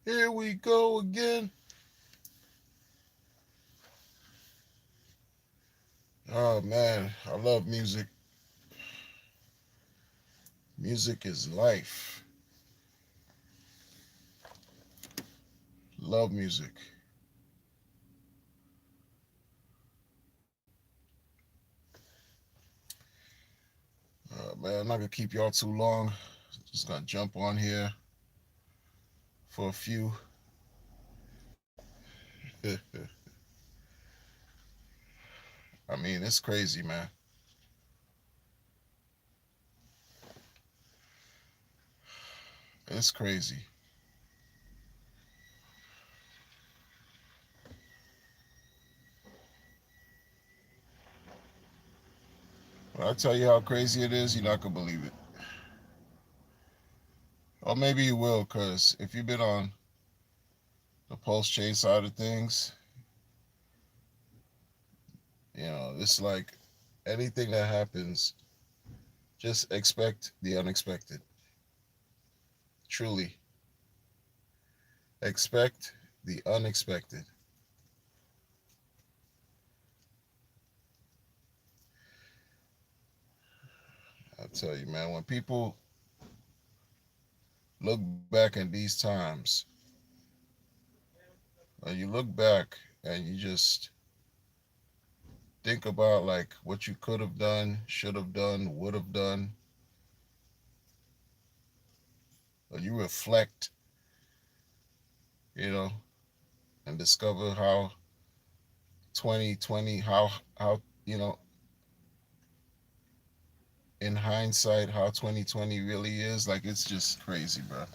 Here we go again. Oh man, I love music. Music is life. Love music. Man, I'm not gonna keep y'all too long. Just gonna jump on here for a few. I mean, it's crazy, man. It's crazy. When I tell you how crazy it is, you're not gonna believe it. Or maybe you will, cause if you've been on the pulse chain side of things, it's like anything that happens, just expect the unexpected. Truly, expect the unexpected. I tell you, man, when people look back at these times, you look back and you just think about like what you could have done, should have done, would have done, or you reflect, you know, and discover how 2020, how in hindsight, how 2020 really is. Like it's just crazy, bro.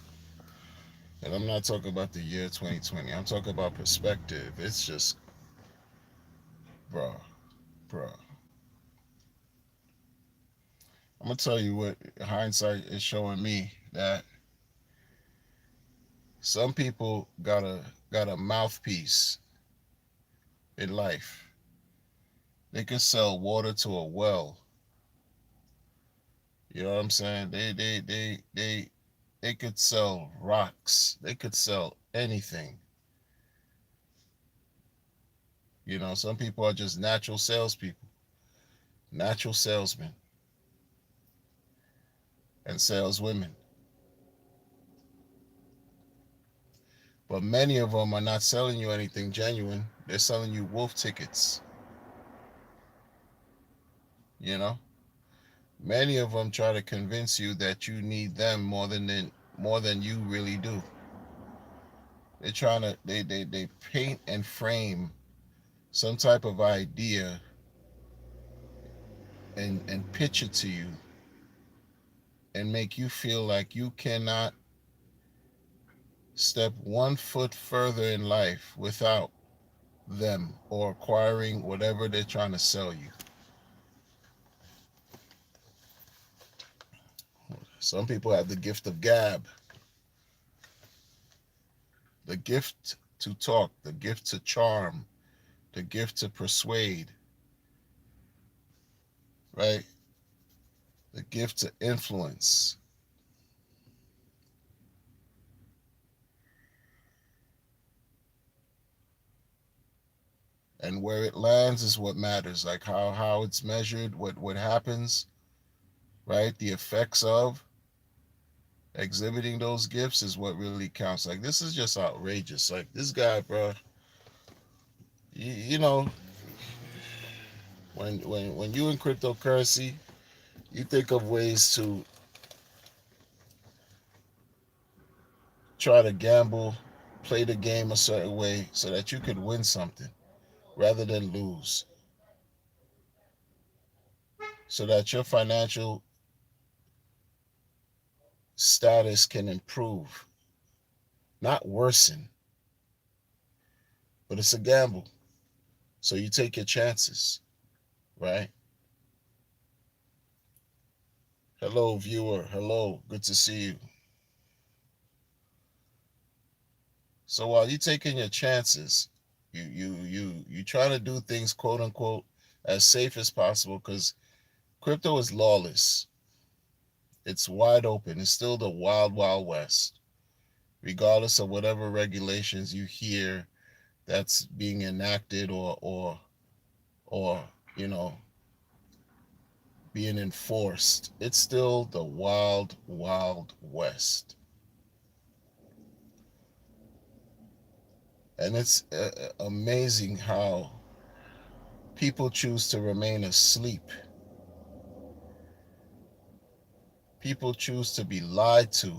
And I'm not talking about the year 2020. I'm talking about perspective. It's just, bro, bro. I'm gonna tell you what hindsight is showing me that some people got a mouthpiece in life. They could sell water to a well. You know what I'm saying? They could sell rocks. They could sell anything. Some people are just natural salespeople, natural salesmen and saleswomen. But many of them are not selling you anything genuine. They're selling you wolf tickets. You know, many of them try to convince you that you need them more than you really do. They're trying to they paint and frame some type of idea and pitch it to you and make you feel like you cannot step 1 foot further in life without them or acquiring whatever they're trying to sell you. Some people have the gift of gab, the gift to talk, the gift to charm, the gift to persuade, right? The gift to influence. And where it lands is what matters. Like how it's measured, what happens, right? The effects of exhibiting those gifts is what really counts. Like this is just outrageous. Like this guy, bro. You know, when you in cryptocurrency, you think of ways to try to gamble, play the game a certain way so that you could win something rather than lose, so that your financial status can improve, not worsen. But it's a gamble. So you take your chances, right? Hello, viewer. Hello. Good to see you. So while you're taking your chances, you try to do things quote unquote as safe as possible because crypto is lawless. It's wide open. It's still the wild, wild west. regardless of whatever regulations you hear that's being enacted or you know being enforced. It's still the wild, wild west. And it's amazing how people choose to remain asleep. People choose to be lied to.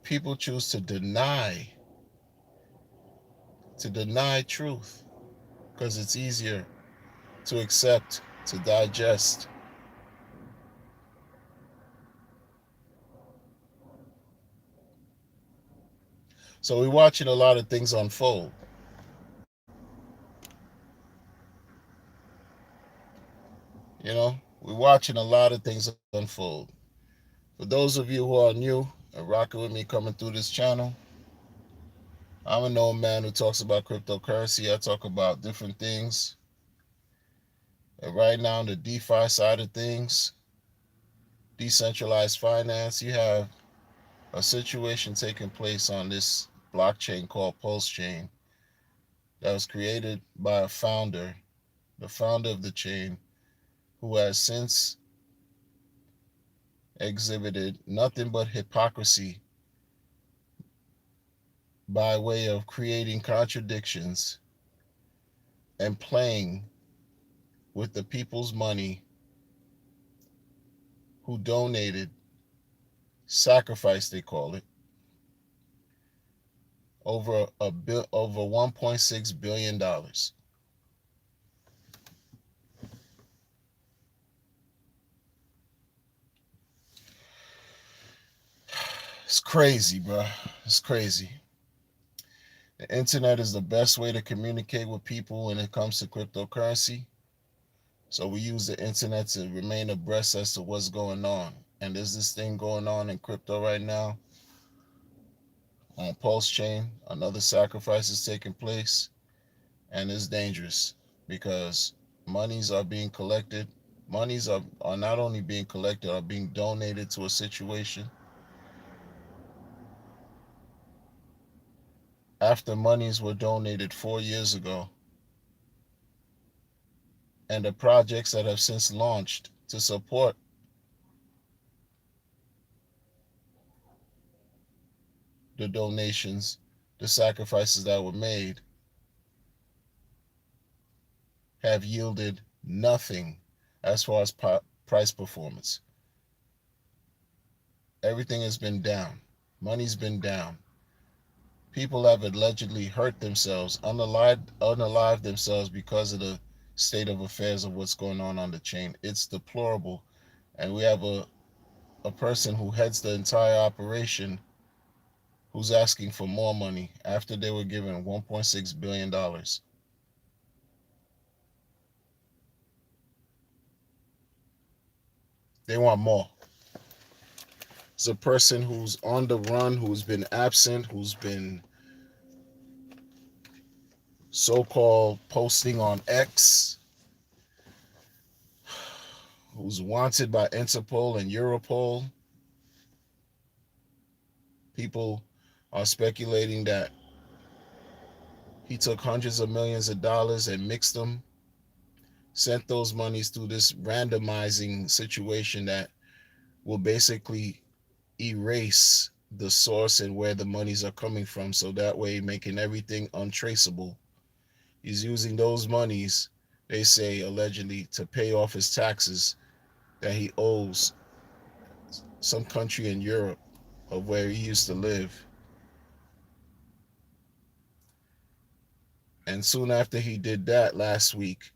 People choose to deny truth because it's easier to accept, to digest. So we're watching a lot of things unfold. You know, we're watching a lot of things unfold. For those of you who are new and rocking with me coming through this channel, I'm a known man who talks about cryptocurrency. I talk about different things. And right now, on the DeFi side of things, decentralized finance, you have a situation taking place on this blockchain called Pulse Chain that was created by a founder, the founder of the chain, who has since exhibited nothing but hypocrisy by way of creating contradictions and playing with the people's money who donated, sacrifice they call it, over 1.6 billion dollars. It's crazy, bro. It's crazy. The internet is the best way to communicate with people when it comes to cryptocurrency. So we use the internet to remain abreast as to what's going on. And there's this thing going on in crypto right now on Pulse Chain. Another sacrifice is taking place, and it's dangerous because monies are being collected. Monies are not only being collected, are being donated to a situation. After monies were donated 4 years ago, and the projects that have since launched to support the donations, the sacrifices that were made, have yielded nothing as far as price performance. Everything has been down. Money's been down. People have allegedly hurt themselves, unalived themselves because of the state of affairs of what's going on the chain. It's deplorable. And we have a person who heads the entire operation who's asking for more money after they were given $1.6 billion. They want more. It's a person who's on the run, who's been absent, who's been so-called posting on X, who's wanted by Interpol and Europol. People are speculating that he took hundreds of millions of dollars and mixed them, sent those monies through this randomizing situation that will basically erase the source and where the monies are coming from, so that way making everything untraceable. He's using those monies, they say allegedly, to pay off his taxes that he owes some country in Europe of where he used to live. And soon after he did that last week,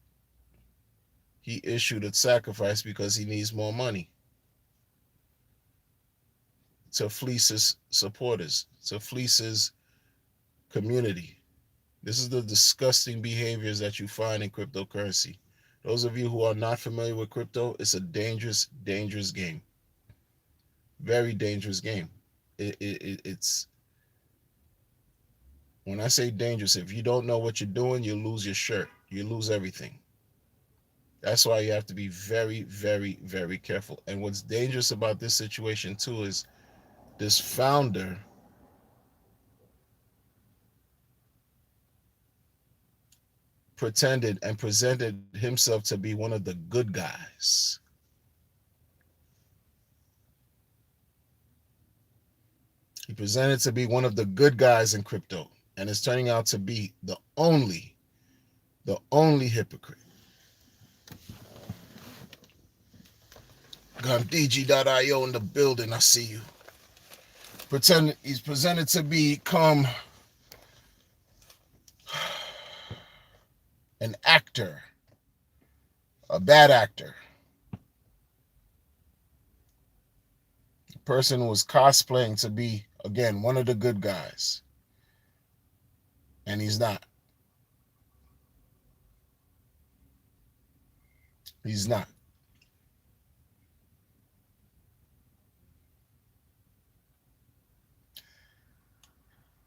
he issued a sacrifice because he needs more money to fleece his supporters, to fleece his community. This is the disgusting behaviors that you find in cryptocurrency. Those of you who are not familiar with crypto, it's a dangerous, dangerous game. Very dangerous game. It's, when I say dangerous, if you don't know what you're doing, you lose your shirt. You lose everything. That's why you have to be very, very, very careful. And what's dangerous about this situation too is this founder pretended and presented himself to be one of the good guys. He presented to be one of the good guys in crypto, and it's turning out to be the only hypocrite. Gandhiji.io in the building. I see you. He's presented to become an actor, a bad actor. The person was cosplaying to be, again, one of the good guys. And he's not. He's not.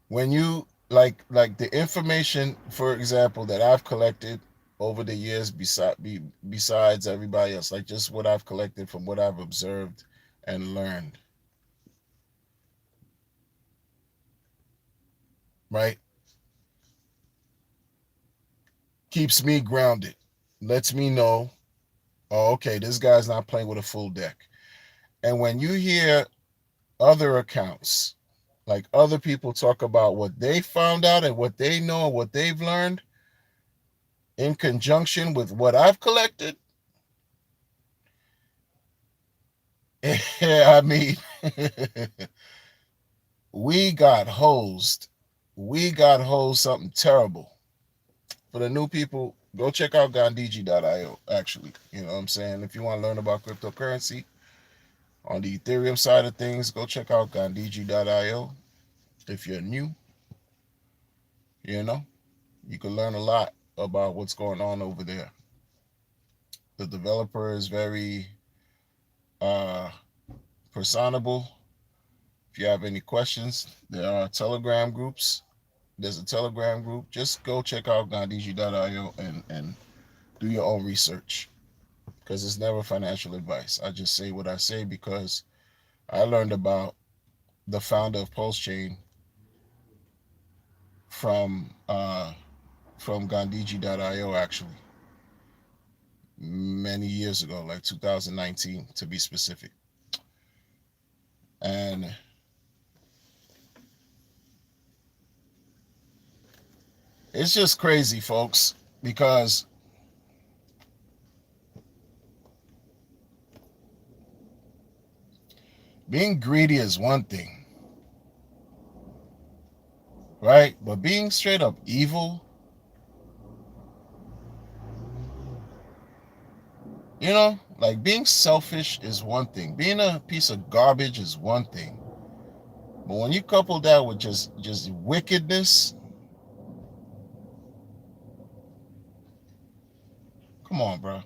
When you like the information, for example, that I've collected over the years, besides everybody else, like just what I've collected from what I've observed and learned, right? Keeps me grounded, lets me know, oh, okay, this guy's not playing with a full deck. And when you hear other accounts, like other people talk about what they found out and what they know and what they've learned in conjunction with what I've collected, I mean, we got hosed. We got hosed something terrible. For the new people, go check out Gandhiji.io, actually. You know what I'm saying? If you want to learn about cryptocurrency on the Ethereum side of things, go check out Gandhiji.io. If you're new, you know, you can learn a lot about what's going on over there. The developer is very personable. If you have any questions, there are Telegram groups. There's a Telegram group. Just go check out Gandhiji.io and do your own research, because it's never financial advice. I just say what I say because I learned about the founder of PulseChain from Gandhiji.io, actually, many years ago, like 2019 to be specific. And it's just crazy, folks, because being greedy is one thing, right? But being straight up evil, you know, like being selfish is one thing. Being a piece of garbage is one thing. But when you couple that with just wickedness, come on, bro.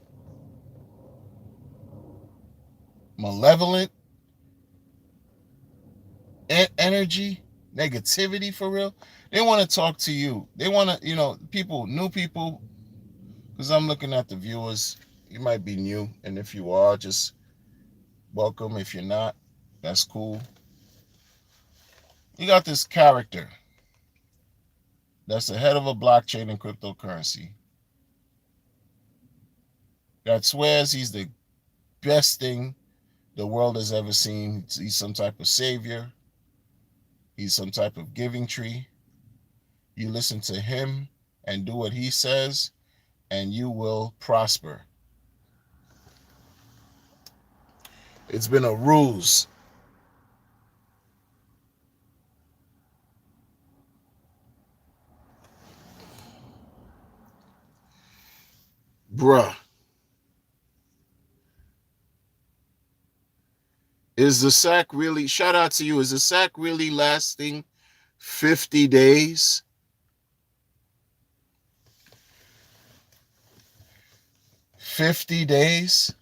Malevolent energy, negativity, for real. They want to talk to you. They want to, people, new people, because I'm looking at the viewers. You might be new, and if you are, just welcome. If you're not, that's cool. You got this character that's the head of a blockchain and cryptocurrency that swears he's the best thing the world has ever seen. He's some type of savior. He's some type of giving tree. You listen to him and do what he says, and you will prosper. It's been a ruse. Bruh. Is the sack really, shout out to you, is the sack really lasting 50 days? 50 days?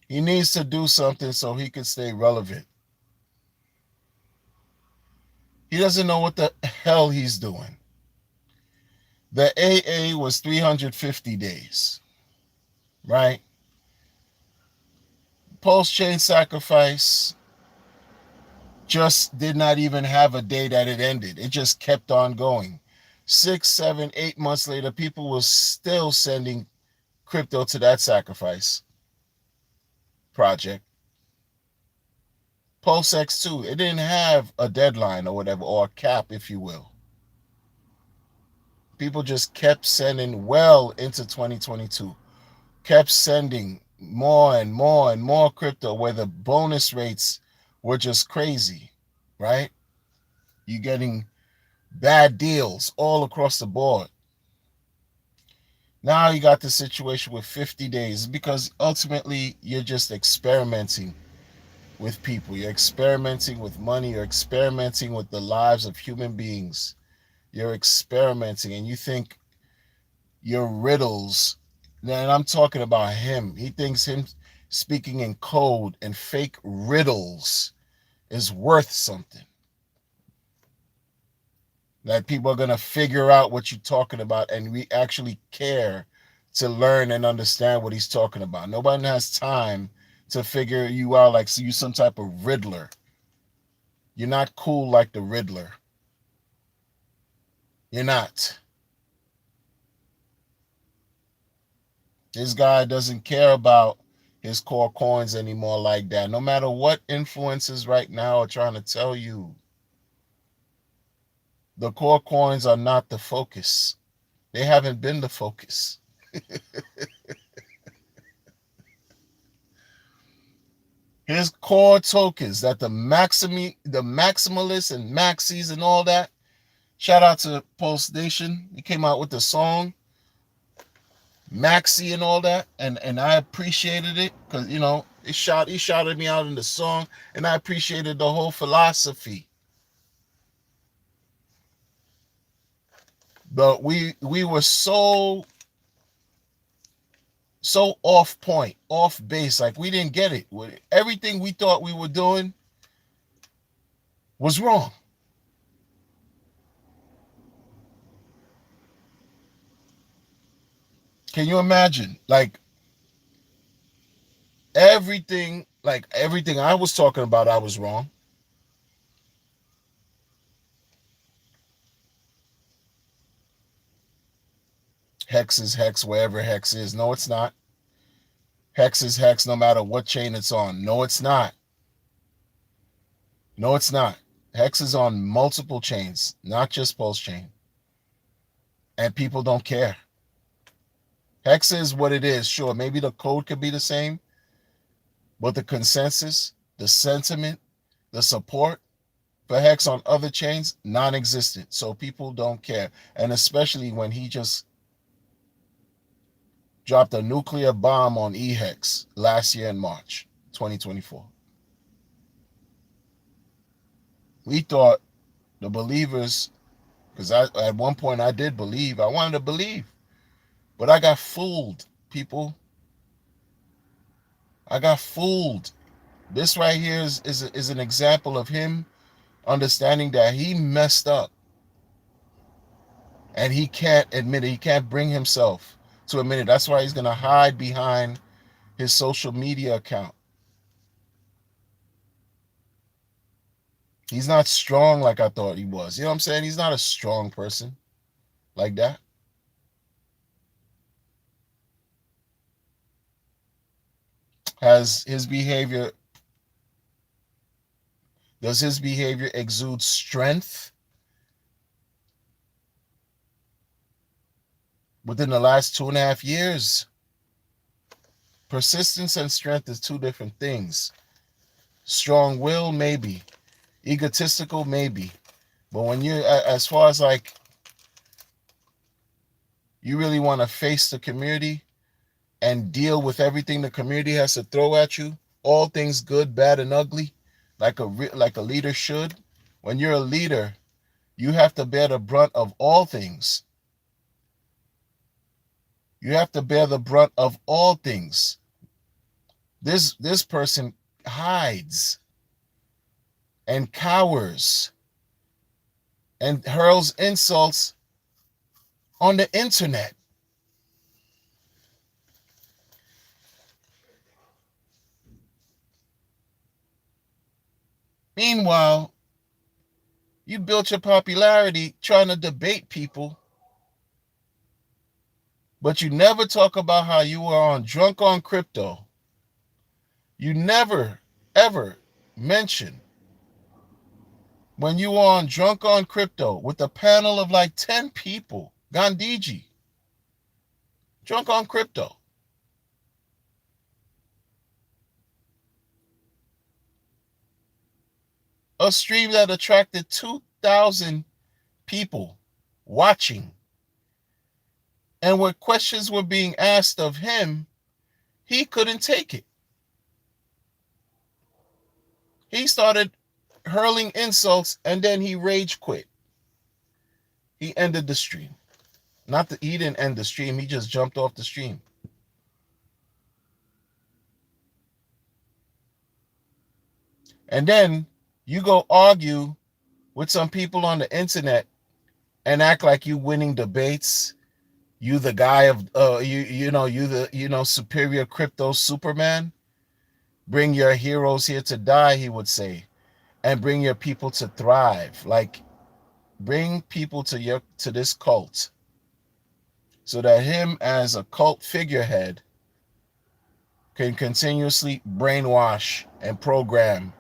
He needs to do something so he can stay relevant. He doesn't know what the hell he's doing. The AA was 350 days. right? Pulse chain sacrifice just did not even have a day that it ended. It just kept on going. 6, 7, 8 months later, people were still sending crypto to that sacrifice project. Pulse X2, it didn't have a deadline or whatever, or a cap, if you will. People just kept sending well into 2022, kept sending more and more and more crypto where the bonus rates were just crazy, right? You're getting bad deals all across the board. Now you got the situation with 50 days because ultimately you're just experimenting with people. You're experimenting with money. You're experimenting with the lives of human beings. You're experimenting and you think your riddles, and I'm talking about him. He thinks him speaking in code and fake riddles is worth something. That people are going to figure out what you're talking about and we actually care to learn and understand what he's talking about. Nobody has time to figure you out like you some type of Riddler. You're not cool like the Riddler. You're not. This guy doesn't care about his core coins anymore like that. No matter what influencers right now are trying to tell you, the core coins are not the focus. They haven't been the focus. His core tokens that the maximalists and maxis and all that. Shout out to Pulse Nation. He came out with the song Maxi and all that, and I appreciated it because he shouted me out in the song, and I appreciated the whole philosophy. But we were so off point, off base, like we didn't get it. Everything we thought we were doing was wrong. Can you imagine? Like everything I was talking about, I was wrong. Hex is hex wherever hex is. No, it's not. Hex is hex no matter what chain it's on. No, it's not. No, it's not. Hex is on multiple chains, not just Pulse Chain. And people don't care. Hex is what it is. Sure, maybe the code could be the same, but the consensus, the sentiment, the support for Hex on other chains, non-existent. So people don't care. And especially when he just dropped a nuclear bomb on eHex last year in March 2024. We thought the believers, because at one point I did believe, I wanted to believe, but I got fooled, people. I got fooled. This right here is an example of him understanding that he messed up. And he can't admit it. He can't bring himself to admit it. That's why he's going to hide behind his social media account. He's not strong like I thought he was. You know what I'm saying? He's not a strong person like that. Does his behavior exude strength? Within the last 2.5 years, persistence and strength is two different things. Strong will, maybe. Egotistical, maybe. But when you, as far as like, you really want to face the community and deal with everything the community has to throw at you, all things good, bad, and ugly, like a leader should. When you're a leader, you have to bear the brunt of all things. You have to bear the brunt of all things. This person hides and cowers and hurls insults on the internet. Meanwhile, you built your popularity trying to debate people, but you never talk about how you were on Drunk on Crypto. You never, ever mention when you were on Drunk on Crypto with a panel of like 10 people, Gandhiji, Drunk on Crypto. A stream that attracted 2,000 people watching. And when questions were being asked of him, he couldn't take it. He started hurling insults and then he rage quit. He ended the stream. Not that he didn't end the stream, he just jumped off the stream. And then you go argue with some people on the internet and act like you winning debates. You the guy of you the superior crypto Superman. Bring your heroes here to die, he would say, and bring your people to thrive. Like bring people to this cult so that him as a cult figurehead can continuously brainwash and program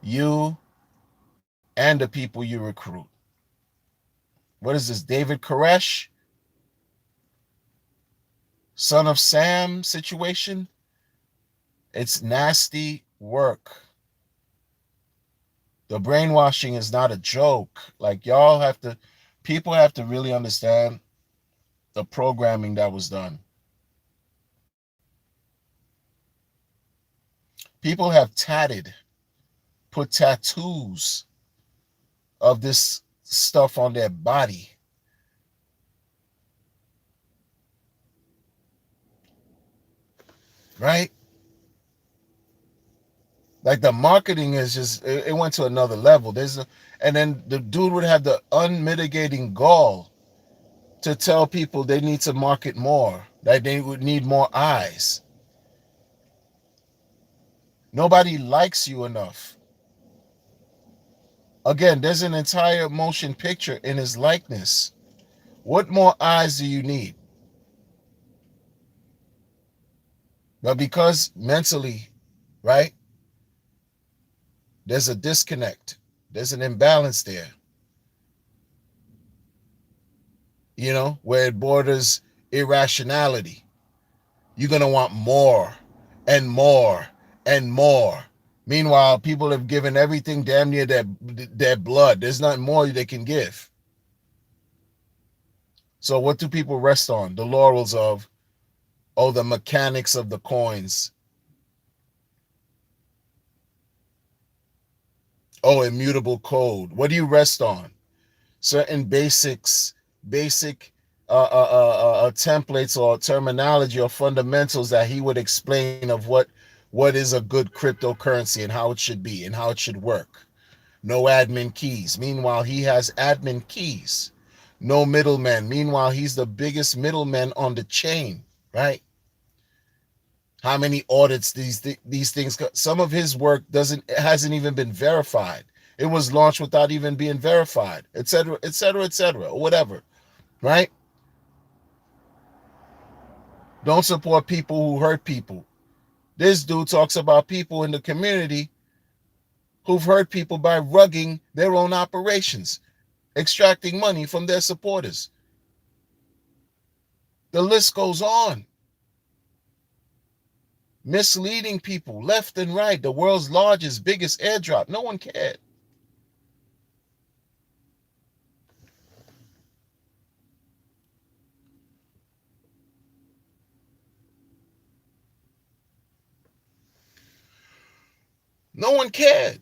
you and the people you recruit. What is this, David Koresh, son of Sam situation? It's nasty work. The brainwashing is not a joke. Like people have to really understand the programming that was done. People have put tattoos of this stuff on their body. Right? Like the marketing is just, it went to another level. And then the dude would have the unmitigating gall to tell people they need to market more, that they would need more eyes. Nobody likes you enough. Again, there's an entire motion picture in his likeness. What more eyes do you need? But because mentally, right, there's a disconnect, there's an imbalance there, where it borders irrationality. You're going to want more and more and more. Meanwhile, people have given everything damn near their blood. There's nothing more they can give. So what do people rest on? The laurels of, the mechanics of the coins. Immutable code. What do you rest on? Certain basic templates or terminology or fundamentals that he would explain of what is a good cryptocurrency and how it should be and how it should work. No admin keys. Meanwhile, he has admin keys. No middleman. Meanwhile, he's the biggest middleman on the chain, right? How many audits these things? Some of his work hasn't even been verified. It was launched without even being verified, etc., etc., etc., or whatever, right? Don't support people who hurt people. This dude talks about people in the community who've hurt people by rugging their own operations, extracting money from their supporters. The list goes on. Misleading people left and right. The world's largest, biggest airdrop. No one cared. No one cared.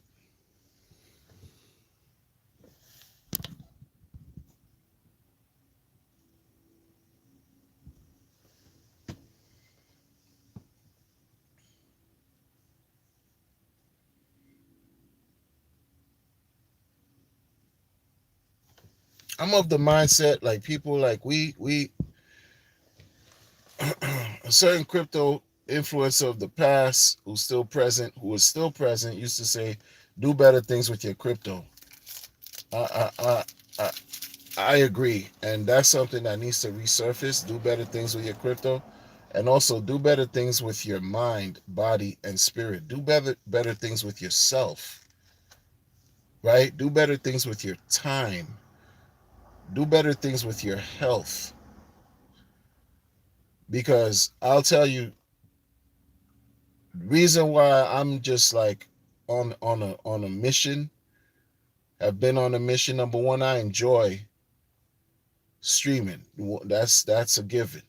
I'm of the mindset like people like we a certain crypto influencer of the past who is still present used to say Do better things with your crypto. I I I I, I agree, and that's something that needs to resurface. Do better things with your crypto, and also do better things with your mind, body, and spirit. Do better things with yourself, right? Do better things with your time. Do better things with your health. Because I'll tell you, reason why I'm just like on a mission, have been on a mission. Number one, I enjoy streaming. That's a given.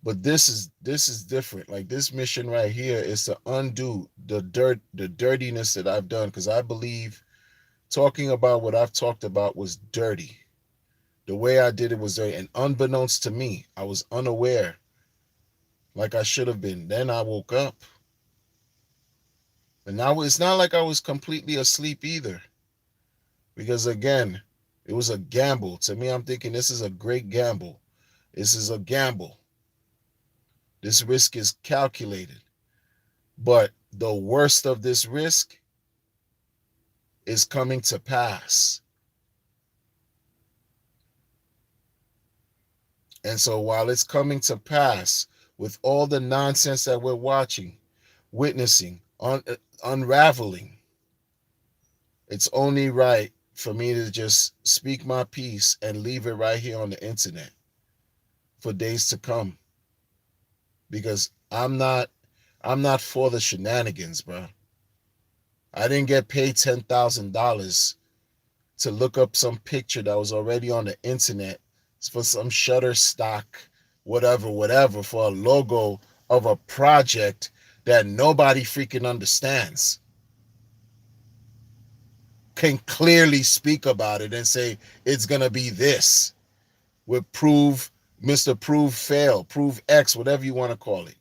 But this is different. Like this mission right here is to undo the dirtiness that I've done, because I believe talking about what I've talked about was dirty. The way I did it was dirty, and unbeknownst to me, I was unaware, like I should have been. Then I woke up, and now it's not like I was completely asleep either, because again, it was a gamble. To me, I'm thinking this is a great gamble. This is a gamble. This risk is calculated. But the worst of this risk is coming to pass. And so while it's coming to pass, with all the nonsense that we're watching, witnessing, unraveling, it's only right for me to just speak my piece and leave it right here on the internet for days to come. Because I'm not for the shenanigans, bro. I didn't get paid $10,000 to look up some picture that was already on the internet for some Shutterstock, whatever, for a logo of a project that nobody freaking understands. Can clearly speak about it and say it's gonna be this with Mr. Prove Fail, Prove X, whatever you want to call it.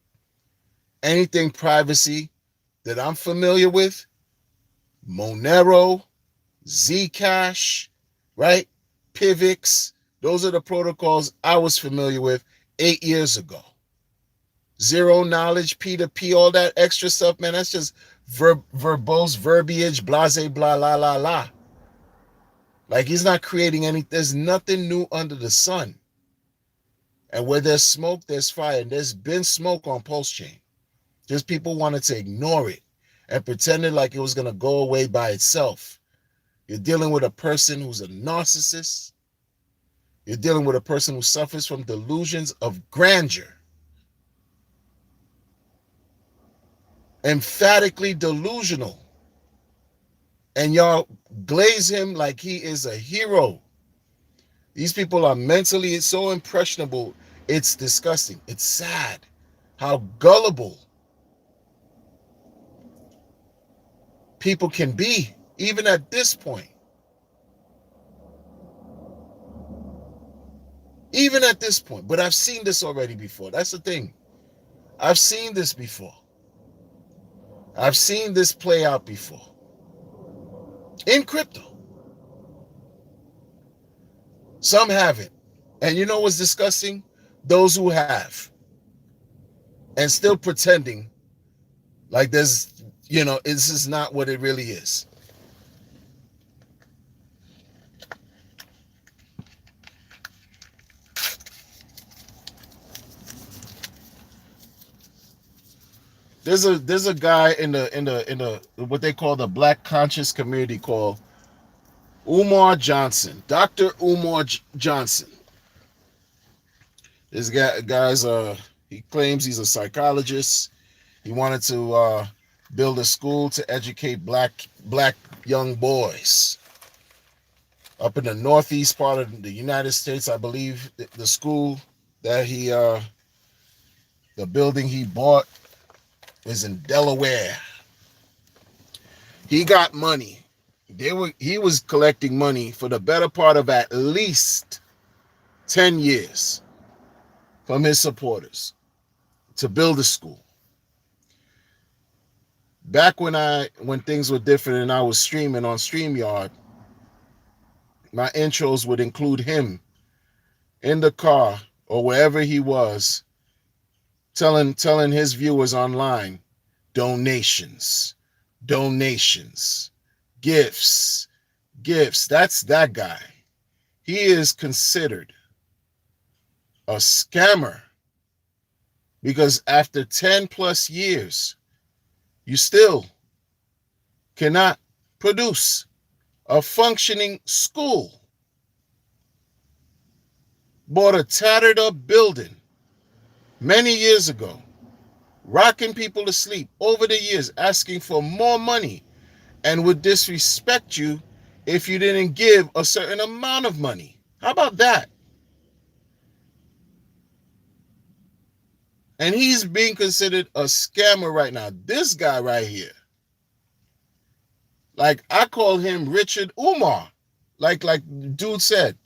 Anything privacy that I'm familiar with, Monero, Zcash, right? Pivx, those are the protocols I was familiar with 8 years ago. Zero knowledge, P2P, all that extra stuff, man, that's just verbose verbiage, blase, blah, la, la, la. Like he's not creating any, there's nothing new under the sun. And where there's smoke, there's fire. And there's been smoke on Pulse Chain. Just people wanted to ignore it and pretended like it was going to go away by itself. You're dealing with a person who's a narcissist. You're dealing with a person who suffers from delusions of grandeur. Emphatically delusional. And y'all glaze him like he is a hero. These people are mentally so impressionable. It's disgusting. It's sad how gullible people can be, even at this point. Even at this point. But I've seen this already before. That's the thing. I've seen this before. I've seen this play out before. In crypto. Some haven't. And you know what's disgusting? Those who have. And still pretending like this is not what it really is. There's a guy in the what they call the Black conscious community called Umar Johnson, Dr. Umar Johnson. This guy's he claims he's a psychologist. He wanted to build a school to educate black young boys up in the northeast part of the United States. I believe the school that the building he bought is in Delaware. He got money. He was collecting money for the better part of at least 10 years from his supporters to build a school. Back when things were different and I was streaming on StreamYard, my intros would include him in the car or wherever he was, telling his viewers online, donations, donations, gifts, gifts. That's that guy. He is considered a scammer because after 10 plus years, you still cannot produce a functioning school. Bought a tattered up building many years ago, rocking people to sleep over the years, asking for more money, and would disrespect you if you didn't give a certain amount of money. How about that? And he's being considered a scammer right now. This guy right here. Like, I call him Richard Umar. Like dude said,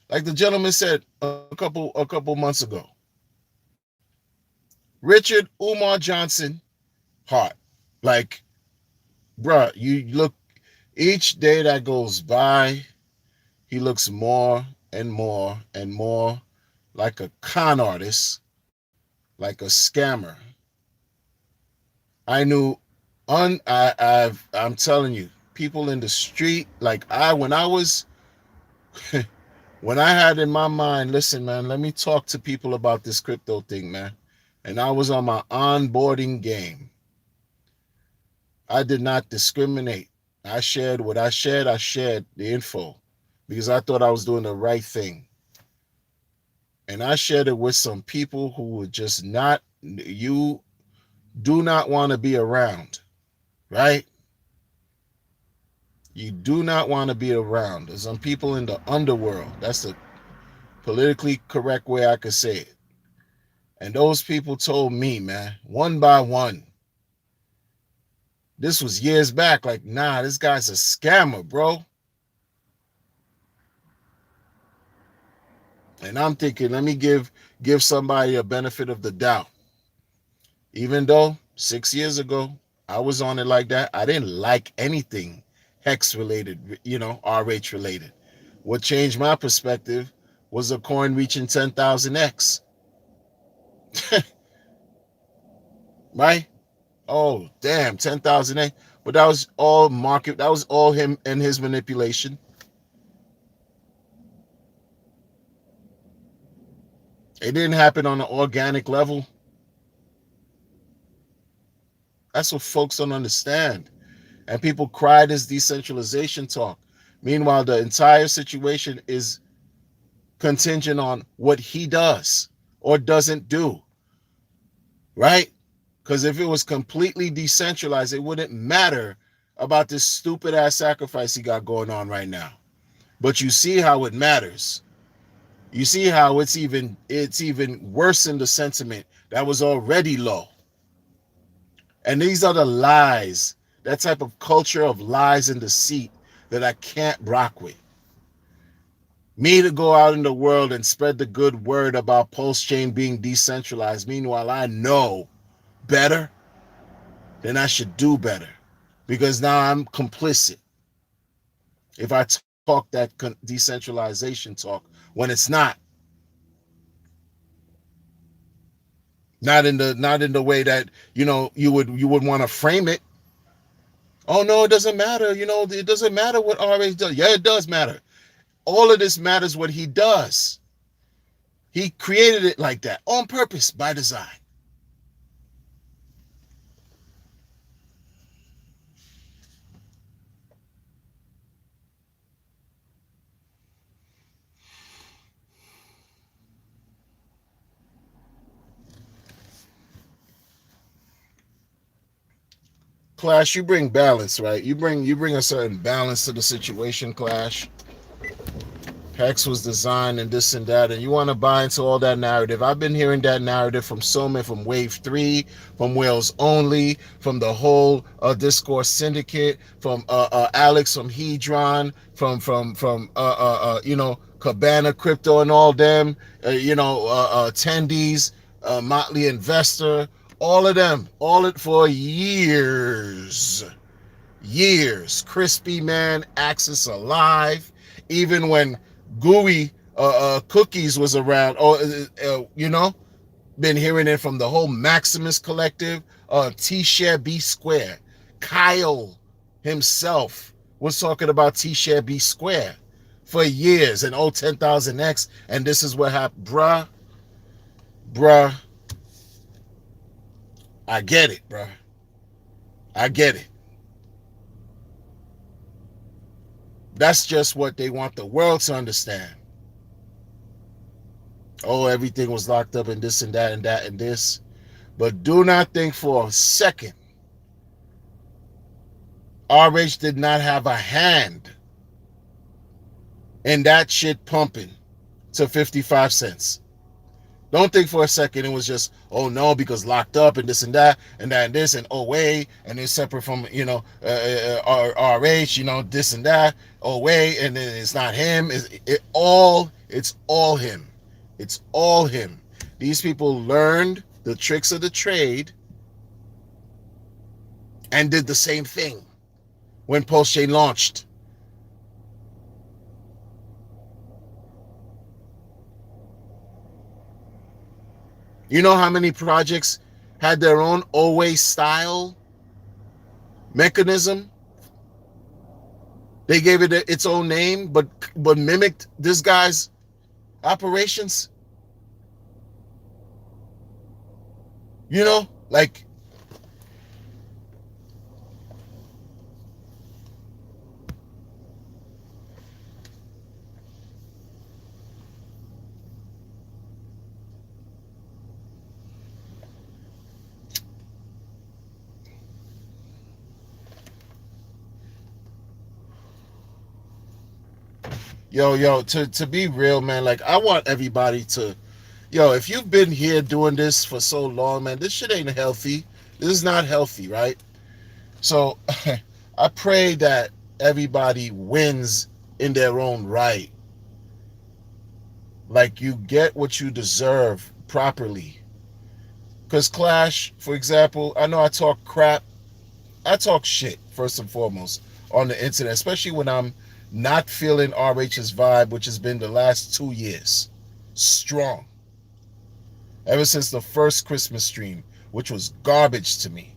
like the gentleman said a couple months ago. Richard Umar Johnson Hart. Like, bruh, you look, each day that goes by, he looks more and more and more like a con artist, like a scammer. I knew I'm telling you, people in the street, like when I was when I had in my mind, listen, man, let me talk to people about this crypto thing, man. And I was on my onboarding game. I did not discriminate. I shared what I shared. I shared the info because I thought I was doing the right thing. And I shared it with some people who were just not, you do not want to be around, right? You do not want to be around. There's some people in the underworld. That's the politically correct way I could say it. And those people told me, man, one by one, this was years back, like, nah, this guy's a scammer, bro. And I'm thinking, let me give somebody a benefit of the doubt. Even though 6 years ago, I was on it like that, I didn't like anything Hex related, RH related. What changed my perspective was a coin reaching 10,000X. Right? Oh, damn, 10,000X. But that was all market. That was all him and his manipulation. It didn't happen on an organic level. That's what folks don't understand. And people cry this decentralization talk. Meanwhile, the entire situation is contingent on what he does or doesn't do. Right? Because if it was completely decentralized, it wouldn't matter about this stupid ass sacrifice he got going on right now. But you see how it matters. You see how it's even worse in the sentiment that was already low. And these are the lies, that type of culture of lies and deceit that I can't rock with. Me to go out in the world and spread the good word about Pulse Chain being decentralized. Meanwhile, I know better, then I should do better. Because now I'm complicit. If I talk that decentralization talk when it's not. Not in the way that, you would want to frame it. Oh no, it doesn't matter. It doesn't matter what RH does. Yeah, it does matter. All of this matters what he does. He created it like that on purpose, by design. Clash, you bring balance, right? You bring a certain balance to the situation, Clash. Hex was designed and this and that, and you want to buy into all that narrative. I've been hearing that narrative from so many, from Wave 3, from Whales Only, from the whole Discourse Syndicate, from Alex from Hedron, from Cabana Crypto and all them, attendees, Motley Investor, all of them, all it for years. Crispy Man, Axis Alive, even when Gooey Cookies was around, been hearing it from the whole Maximus Collective, T-Share B Square, Kyle himself was talking about T-share B square for years and 10,000X, and this is what happened. Bruh, I get it, bruh. I get it. That's just what they want the world to understand. Oh, everything was locked up and this and that and that and this. But do not think for a second RH did not have a hand in that shit pumping to 55 cents. Don't think for a second it was just, oh no, because locked up and this and that and this and oh wait, and it's separate from, RH, this and that, oh wait, and then it's not him. It's all him. It's all him. These people learned the tricks of the trade and did the same thing when PulseChain launched. You know how many projects had their own always style mechanism? They gave it its own name, but mimicked this guy's operations. Like, to be real, man, like I want everybody to, if you've been here doing this for so long, man, this shit ain't healthy. This is not healthy, right? So I pray that everybody wins in their own right. Like you get what you deserve properly. Because Clash, for example, I know I talk crap. I talk shit, first and foremost, on the internet, especially when I'm not feeling RH's vibe, which has been the last 2 years. Strong. Ever since the first Christmas stream, which was garbage to me.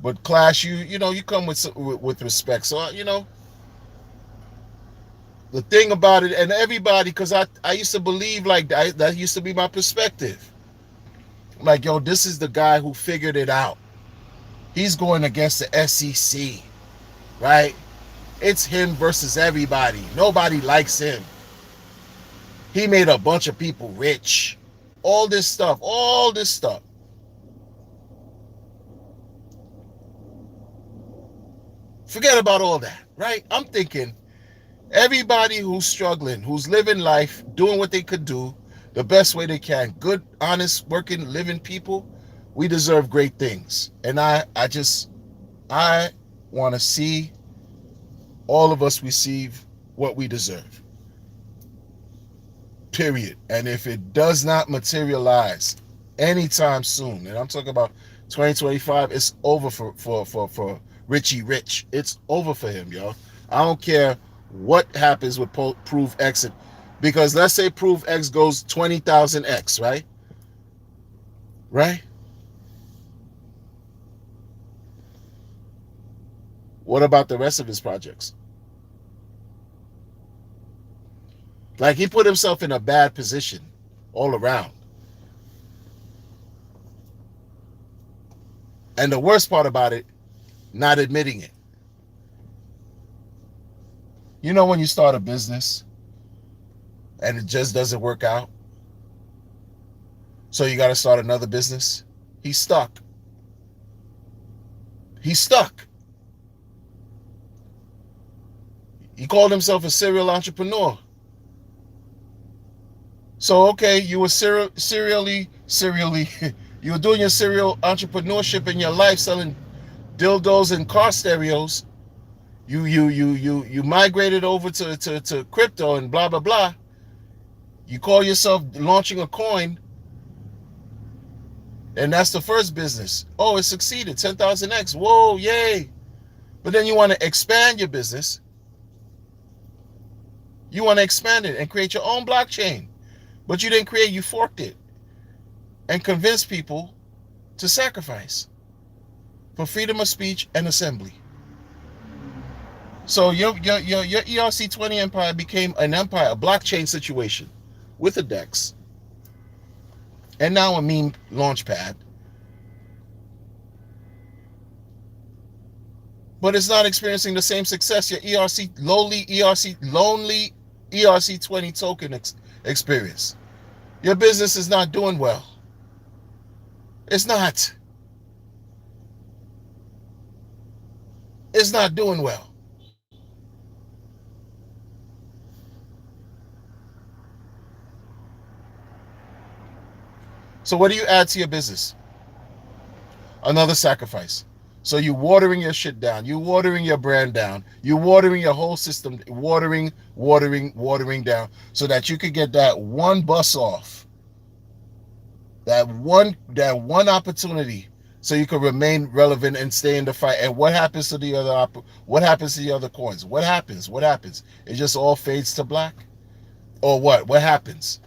But Clash, you come with respect. So, the thing about it, and everybody, because I used to believe like that used to be my perspective. Like, this is the guy who figured it out. He's going against the SEC, right? It's him versus everybody. Nobody likes him. He made a bunch of people rich. All this stuff. Forget about all that, right? I'm thinking everybody who's struggling, who's living life, doing what they could do, the best way they can, good, honest, working, living people, we deserve great things. And I want to see all of us receive what we deserve. Period. And if it does not materialize anytime soon, and I'm talking about 2025, it's over for Richie Rich. It's over for him, yo. I don't care what happens with Proof X, because let's say Proof X goes 20,000X, right? Right? What about the rest of his projects? Like, he put himself in a bad position all around. And the worst part about it, not admitting it. You know when you start a business and it just doesn't work out, so you got to start another business? He's stuck. He called himself a serial entrepreneur. So, okay, you were serially, you were doing your serial entrepreneurship in your life, selling dildos and car stereos. You migrated over to crypto and blah, blah, blah. You call yourself launching a coin, and that's the first business. Oh, it succeeded, 10,000X. Whoa, yay. But then you want to expand your business. You want to expand it and create your own blockchain. But you didn't create, you forked it. and convince people to sacrifice for freedom of speech and assembly. So your ERC-20 empire became an empire, a blockchain situation with a DEX, and now a meme launchpad. But it's not experiencing the same success your lonely ERC-20 token experience. Your business is not doing well. It's not. It's not doing well. So what do you add to your business? Another sacrifice. So you watering your shit down. You watering your brand down. You watering your whole system, watering down, so that you could get that one bus off, that one opportunity, so you can remain relevant and stay in the fight. And what happens to the other? What happens to the other coins? What happens? What happens? It just all fades to black, or what? What happens?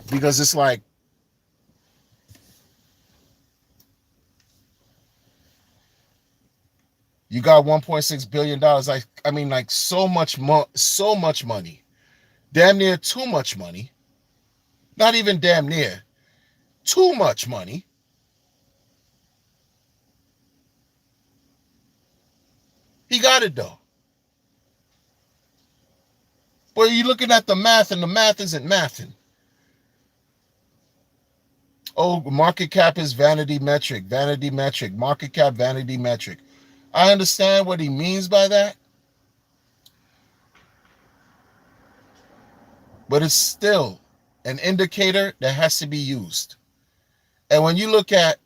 Because it's like, you got $1.6 billion. Like so much money, damn near too much money. Not even damn near, too much money. He got it though. But you're looking at the math, and the math isn't mathing. Oh, market cap is vanity metric, market cap, vanity metric. I understand what he means by that, but it's still an indicator that has to be used. And when you look at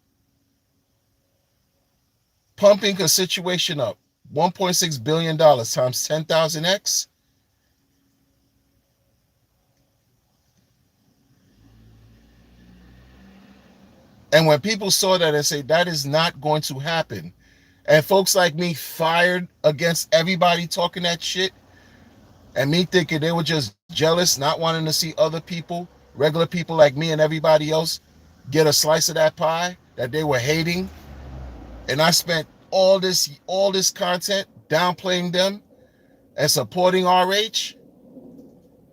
pumping a situation up, $1.6 billion times 10,000x, and when people saw that and say that is not going to happen, and folks like me fired against everybody talking that shit, and me thinking they were just jealous, not wanting to see other people, regular people like me and everybody else, get a slice of that pie that they were hating, and I spent all this content downplaying them and supporting RH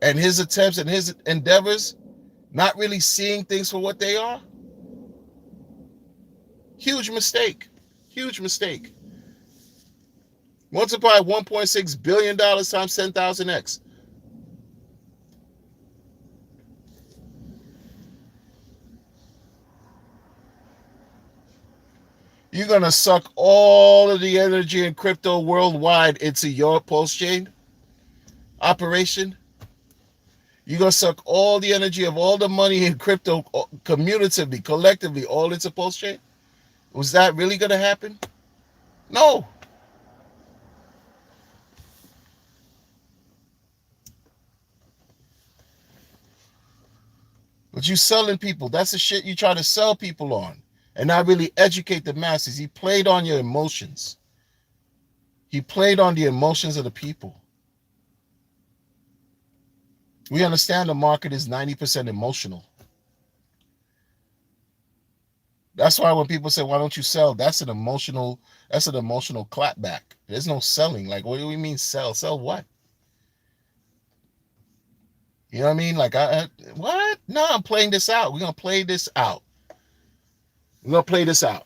and his attempts and his endeavors, not really seeing things for what they are. Huge mistake. Huge mistake. Multiply $1.6 billion times 10,000x. You're going to suck all of the energy in crypto worldwide into your post chain operation. You're going to suck all the energy of all the money in crypto cumulatively, collectively, all into post chain. Was that really going to happen? No. But you selling people, that's the shit you try to sell people on and not really educate the masses. He played on your emotions. He played on the emotions of the people. We understand the market is 90% emotional. That's why when people say, why don't you sell? That's an emotional clapback. There's no selling. Like, what do we mean sell? Sell what? You know what I mean? Like, what? No, I'm playing this out. We're going to play this out. We're going to play this out.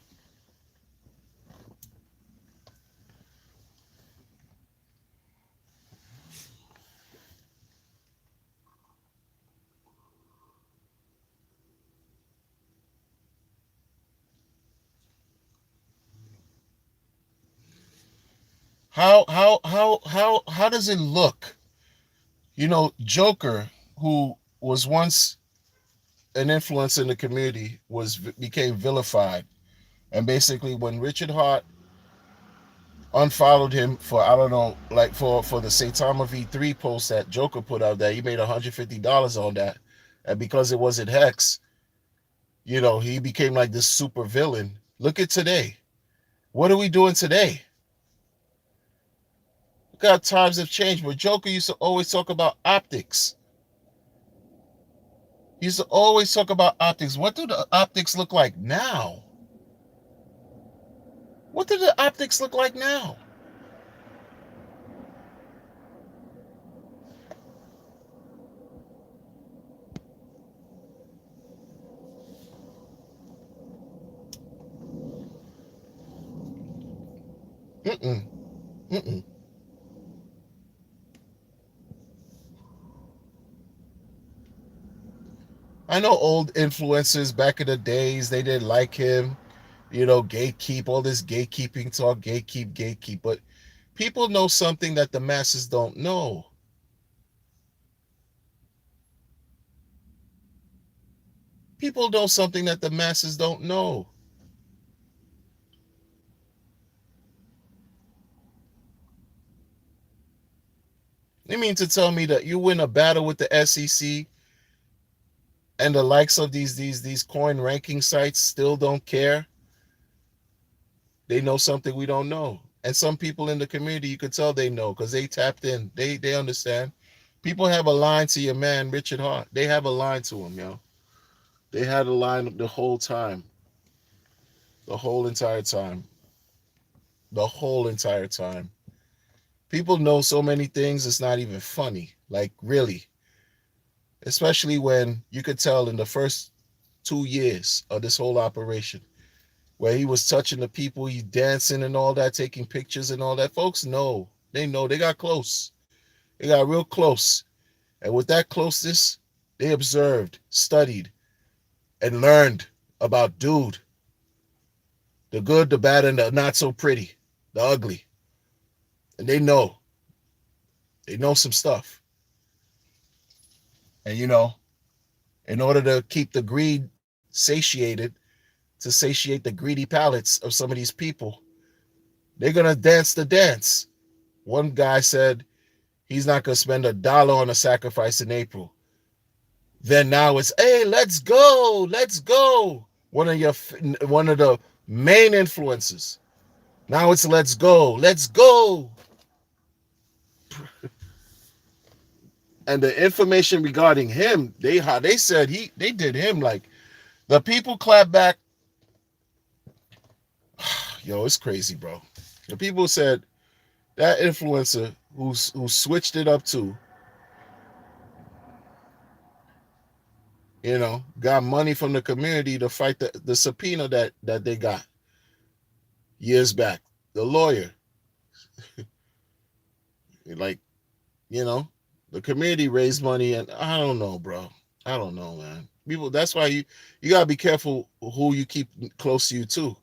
How does it look? You know, Joker, who was once an influence in the community, became vilified. And basically when Richard Hart unfollowed him for, I don't know, like for the Saitama V3 post that Joker put out, that he made $150 on that, and because it wasn't Hex, you know, he became like this super villain. Look at today. What are we doing today? God, times have changed, but Joker used to always talk about optics. He used to always talk about optics. What do the optics look like now? What do the optics look like now? Mm-mm. Mm-mm. I know old influencers back in the days, they didn't like him. Gatekeep, all this gatekeeping talk, gatekeep. But people know something that the masses don't know. People know something that the masses don't know. You mean to tell me that you win a battle with the SEC and the likes of these coin ranking sites still don't care? They know something we don't know. And some people in the community, you could tell they know because they tapped in. They understand. People have a line to your man, Richard Hart. They have a line to him, yo. They had a line the whole time. The whole entire time. The whole entire time. People know so many things, it's not even funny. Like, really. Especially when you could tell in the first 2 years of this whole operation, where he was touching the people, he dancing and all that, taking pictures and all that. Folks know. They know. They got close. They got real close. And with that closeness, they observed, studied, and learned about dude, the good, the bad, and the not so pretty, the ugly. And they know. They know some stuff. And in order to keep the greed satiated, to satiate the greedy palates of some of these people, they're gonna dance the dance. One guy said he's not gonna spend $1 on a sacrifice in April. Then now it's, hey, let's go, let's go. One of the main influencers. Now it's let's go, let's go. And the information regarding him, they said they did him like the people clap back. Yo, it's crazy, bro. The people said that influencer who switched it up to, got money from the community to fight the subpoena that they got years back. The lawyer, like, you know, the community raised money, and I don't know, bro. I don't know, man. People, that's why you gotta be careful who you keep close to you too,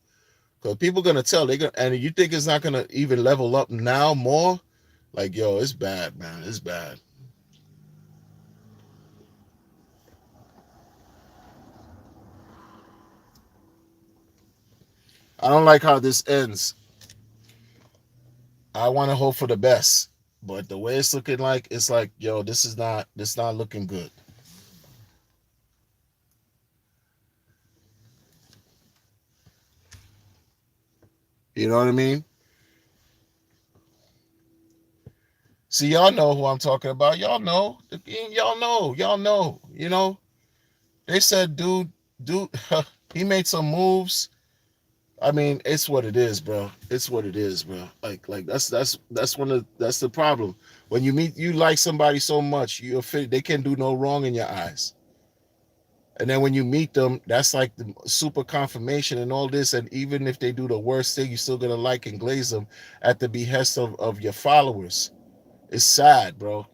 because people gonna tell and you think it's not gonna even level up now more. Like, yo, it's bad, man. It's bad. I don't like how this ends. I want to hope for the best, but the way it's looking like, it's like, yo, this not looking good. You know what I mean? See, y'all know who I'm talking about. Y'all know. Y'all know. Y'all know. They said, dude, he made some moves. I mean, it's what it is, bro. It's what it is, bro. Like that's the problem. When you like somebody so much, they can do no wrong in your eyes. And then when you meet them, that's like the super confirmation and all this. And even if they do the worst thing, you're still gonna like and glaze them at the behest of your followers. It's sad, bro.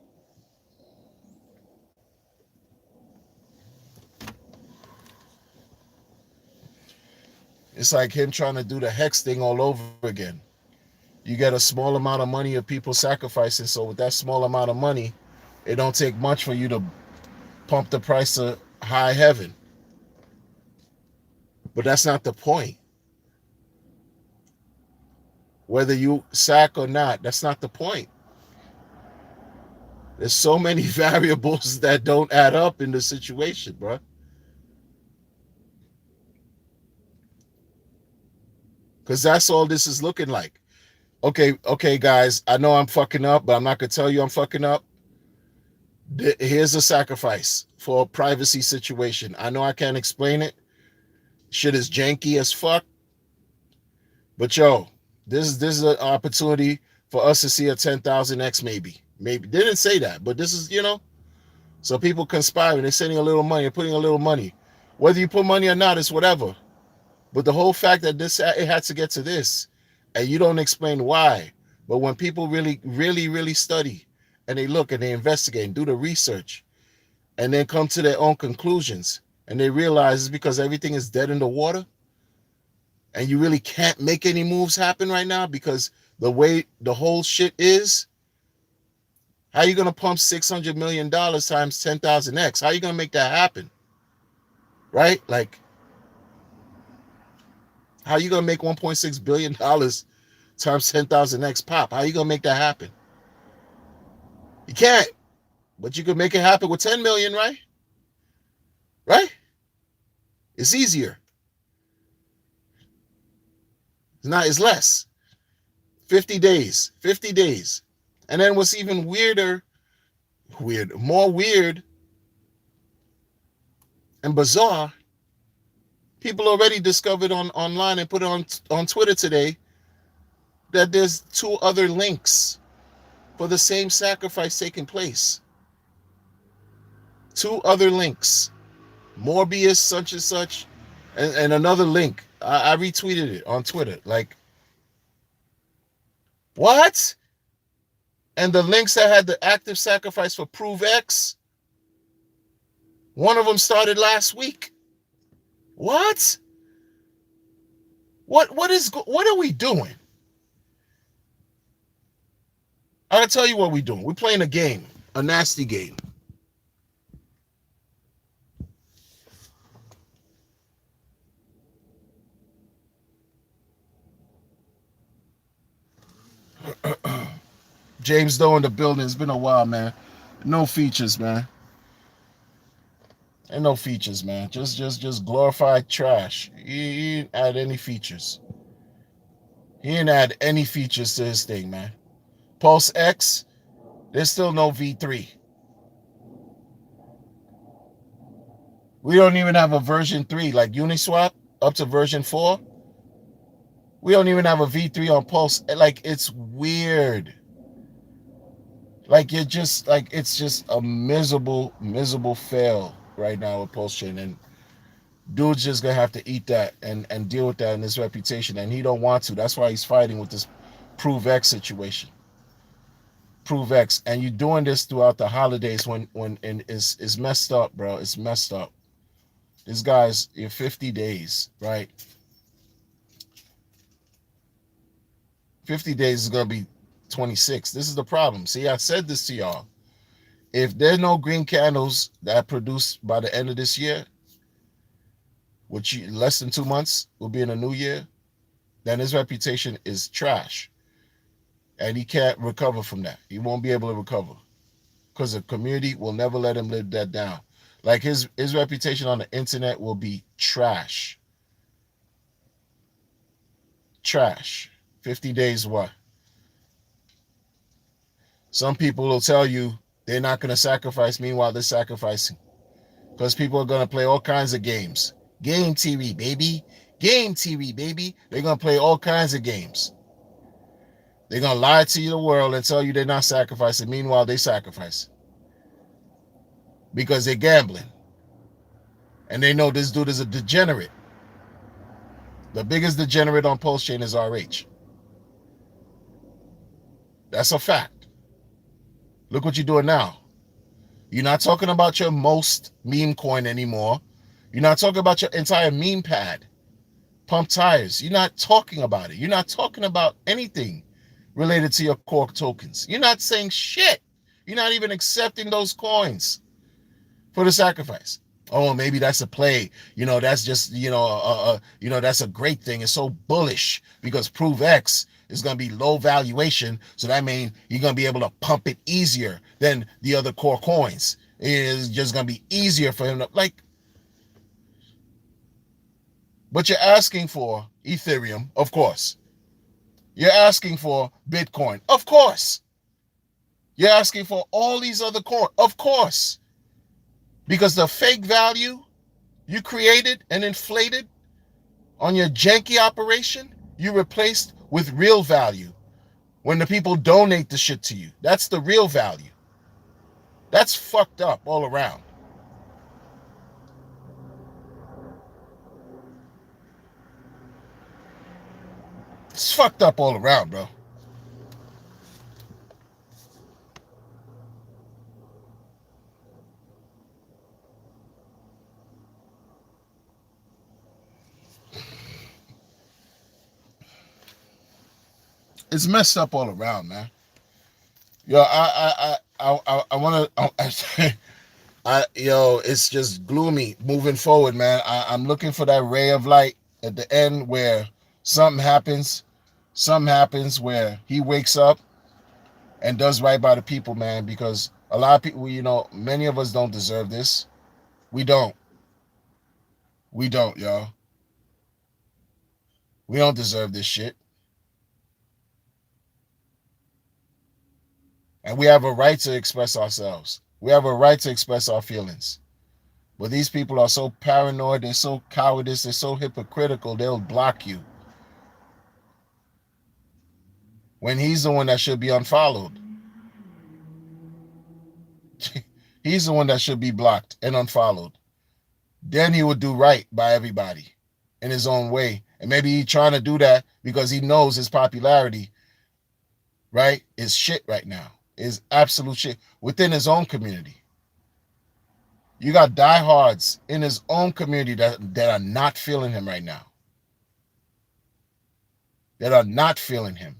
It's like him trying to do the hex thing all over again. You get a small amount of money of people sacrificing. So with that small amount of money, it don't take much for you to pump the price to high heaven. But that's not the point. Whether you sack or not, that's not the point. There's so many variables that don't add up in the situation, bro. Because that's all this is looking like. Okay, guys, I know I'm fucking up, but I'm not gonna tell you I'm fucking up. Here's a sacrifice for a privacy situation. I know I can't explain it. Shit is janky as fuck. But yo, this is an opportunity for us to see a 10,000x maybe. Maybe they didn't say that, but this is, so people conspiring, they're sending a little money, they're putting a little money. Whether you put money or not, it's whatever. But the whole fact that it had to get to this, and you don't explain why. But when people really, really, really study and they look and they investigate and do the research and then come to their own conclusions and they realize it's because everything is dead in the water and you really can't make any moves happen right now because the way the whole shit is, how are you going to pump $600 million times 10,000x? How are you going to make that happen? Right? Like, how are you going to make $1.6 billion times 10,000x pop? How are you going to make that happen? You can't. But you could make it happen with 10 million, right? Right? It's easier. It's less. 50 days. 50 days. And then what's even more weird and bizarre, people already discovered online and put it on Twitter today that there's 2 other links for the same sacrifice taking place. 2 other links. Morbius, such and such, and another link. I retweeted it on Twitter. Like, what? And the links that had the active sacrifice for Prove X, one of them started last week. What? What are we doing? I gotta tell you what we're doing. We're playing a game, a nasty game. James Doe in the building. It's been a while, man. No features, man. Ain't no features, man. Just glorified trash. He didn't add any features. He didn't add any features to his thing, man. Pulse X, there's still no V3. We don't even have a version 3, like Uniswap, up to version 4. We don't even have a V3 on Pulse. Like, it's weird. Like, it's just a miserable fail right now with Pulse Chain. And dude's just gonna have to eat that and deal with that in his reputation. And he don't want to. That's why he's fighting with this Prove X situation. Prove X. And you're doing this throughout the holidays when it's messed up, bro. It's messed up. This guy's in 50 days, right? 50 days is going to be 26. This is the problem. See, I said this to y'all. If there's no green candles that are produced by the end of this year, which less than 2 months will be in the new year, then his reputation is trash. And he can't recover from that. He won't be able to recover because the community will never let him live that down. Like, his reputation on the internet will be trash. Trash. 50 days what? Some people will tell you they're not going to sacrifice. Meanwhile, they're sacrificing. Because people are going to play all kinds of games. Game TV, baby. Game TV, baby. They're going to play all kinds of games. They're going to lie to you, the world, and tell you they're not sacrificing. Meanwhile, they sacrifice. Because they're gambling. And they know this dude is a degenerate. The biggest degenerate on Pulse Chain is RH. That's a fact. Look what you're doing now. You're not talking about your most meme coin anymore. You're not talking about your entire meme pad. Pump tires. You're not talking about it. You're not talking about anything related to your core tokens. You're not saying shit. You're not even accepting those coins for the sacrifice. Oh, maybe that's a play. That's just, that's a great thing. It's so bullish because Prove X is going to be low valuation. So that means you're going to be able to pump it easier than the other core coins. It's just going to be easier for him to, but you're asking for Ethereum, of course. You're asking for Bitcoin, of course. You're asking for all these other coins. Of course. Because the fake value you created and inflated on your janky operation, you replaced with real value when the people donate the shit to you. That's the real value. That's fucked up all around. It's fucked up all around, bro. It's messed up all around, man. Yo, I want to. Yo, it's just gloomy moving forward, man. I'm looking for that ray of light at the end where something happens. Something happens where he wakes up and does right by the people, man. Because a lot of people, many of us don't deserve this. We don't. We don't, y'all. We don't deserve this shit. And we have a right to express ourselves. We have a right to express our feelings. But these people are so paranoid, they're so cowardice, they're so hypocritical, they'll block you. When he's the one that should be unfollowed. He's the one that should be blocked and unfollowed. Then he would do right by everybody in his own way. And maybe he's trying to do that because he knows his popularity, right, is shit right now. Is absolute shit within his own community. You got diehards in his own community that are not feeling him right now. That are not feeling him.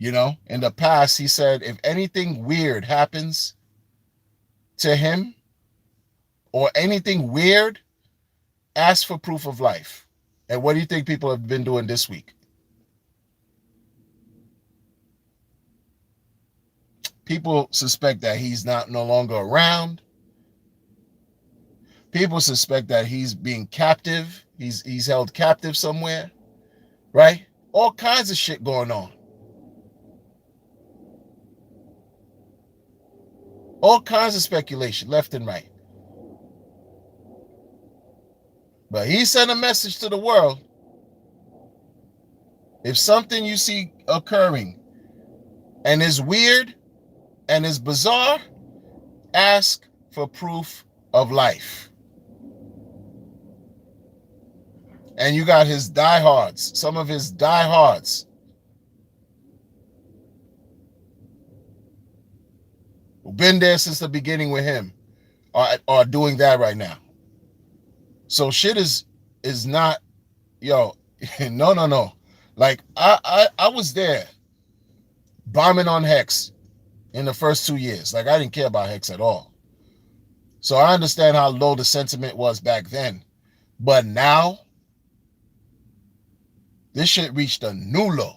In the past, he said, if anything weird happens to him or anything weird, ask for proof of life. And what do you think people have been doing this week? People suspect that he's no longer around. People suspect that he's being captive. He's held captive somewhere, right? All kinds of shit going on. All kinds of speculation, left and right. But he sent a message to the world. If something you see occurring and is weird and is bizarre, ask for proof of life. And you got his diehards, some of his diehards, who've been there since the beginning with him, are doing that right now. So shit is not, no. Like I was there bombing on Hex in the first 2 years. Like I didn't care about Hex at all. So I understand how low the sentiment was back then. But now, this shit reached a new low.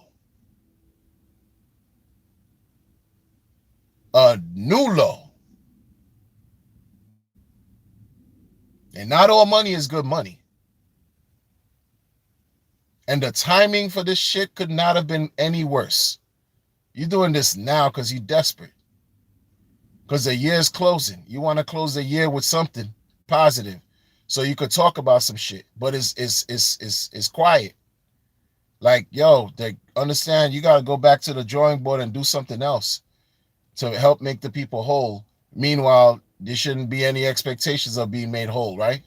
A new low. And not all money is good money. And the timing for this shit could not have been any worse. You're doing this now because you're desperate. Because the year's closing. You want to close the year with something positive. So you could talk about some shit. But it's quiet. Like, yo, they understand you got to go back to the drawing board and do something else to help make the people whole. Meanwhile, there shouldn't be any expectations of being made whole, right?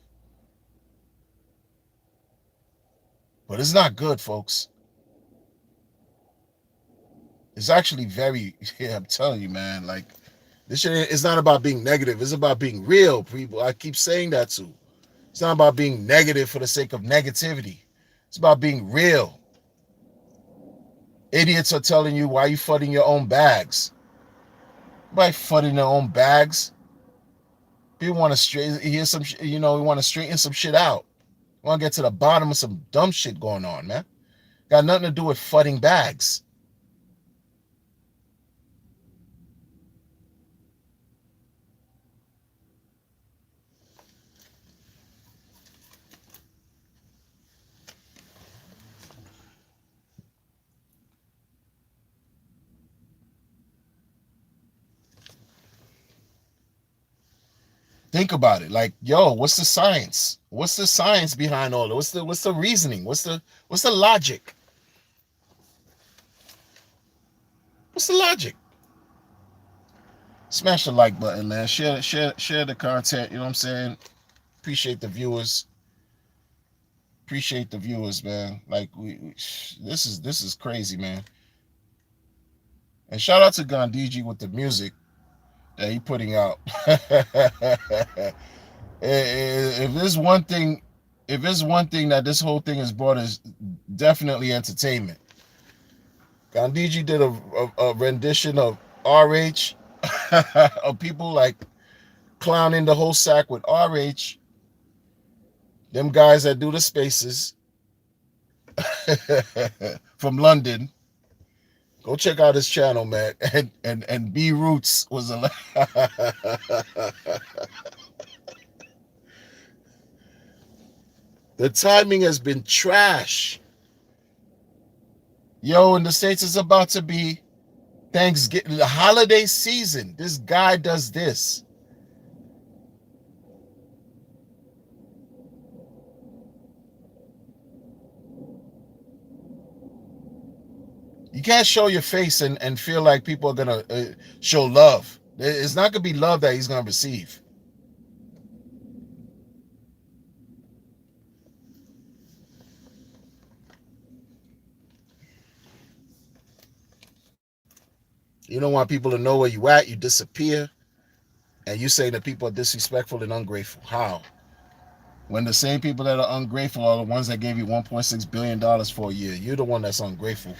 But it's not good, folks. It's actually very, I'm telling you, man, like, this shit is not about being negative. It's about being real, people. I keep saying that too. It's not about being negative for the sake of negativity. It's about being real. Idiots are telling you why you flooding your own bags. By flooding their own bags, people want to we want to straighten some shit out. We want to get to the bottom of some dumb shit going on, man. Got nothing to do with flooding bags. Think about it. Like, yo, what's the science? What's the science behind all of it? What's the reasoning? What's the logic? What's the logic? Smash the like button, man. Share the content. You know what I'm saying? Appreciate the viewers. Appreciate the viewers, man. Like this is crazy, man. And shout out to Gandhiji with the music that he putting out. If there's one thing, if there's one thing that this whole thing has brought is definitely entertainment. Gandhiji did a rendition of RH of people like clowning the whole sack with RH. Them guys that do the spaces from London. Go check out his channel, man. And B Roots was a the timing has been trash. Yo, in the States it's about to be Thanksgiving, the holiday season. This guy does this. You can't show your face and feel like people are gonna show love. It's not gonna be love that he's gonna receive. You don't want people to know where you at. You disappear, and you say that people are disrespectful and ungrateful. How? When the same people that are ungrateful are the ones that gave you $1.6 billion for a year. You're the one that's ungrateful.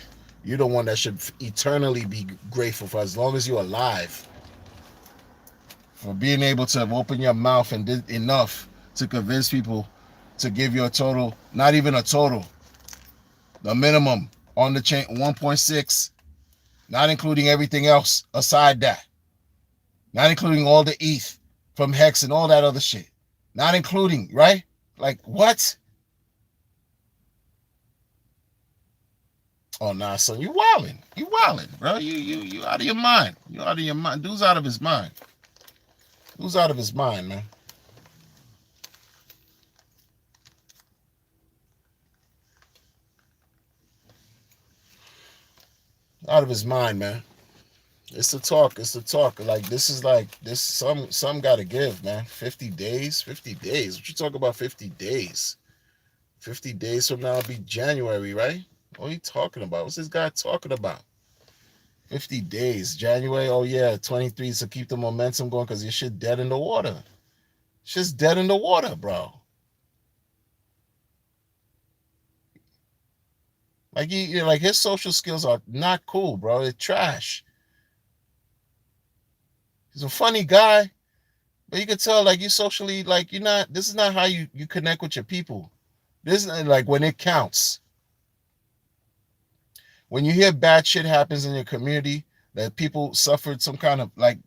You're the one that should eternally be grateful for as long as you're alive. For being able to have opened your mouth and did enough to convince people to give you a total, not even a total, the minimum on the chain, 1.6, not including everything else aside that. Not including all the ETH from Hex and all that other shit. Not including, right? Like, what? Oh, nah, son, you wildin'. You wildin', bro. You out of your mind. You out of your mind. Dude's out of his mind. Dude's out of his mind, man. Out of his mind, man. It's the talk. It's the talk. Like, this is like this. Some got to give, man. 50 days. 50 days. What you talk about? 50 days. 50 days from now, it'll be January, right? What are you talking about? What's this guy talking about? 50 days. January. Oh yeah, 23. So keep the momentum going because your shit dead in the water. Shit's dead in the water, bro. Like like his social skills are not cool, bro. They're trash. He's a funny guy, but you could tell like you socially like you're not. This is not how you connect with your people. This is like when it counts. When you hear bad shit happens in your community, that people suffered some kind of like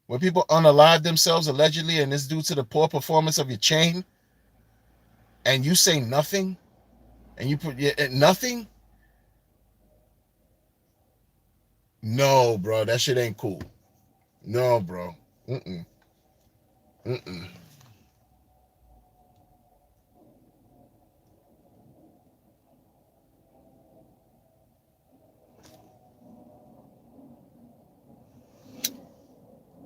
when people unalive themselves allegedly, and it's due to the poor performance of your chain, and you say nothing, and you put nothing. No, bro, that shit ain't cool. No, bro. Mm-mm. Mm-mm.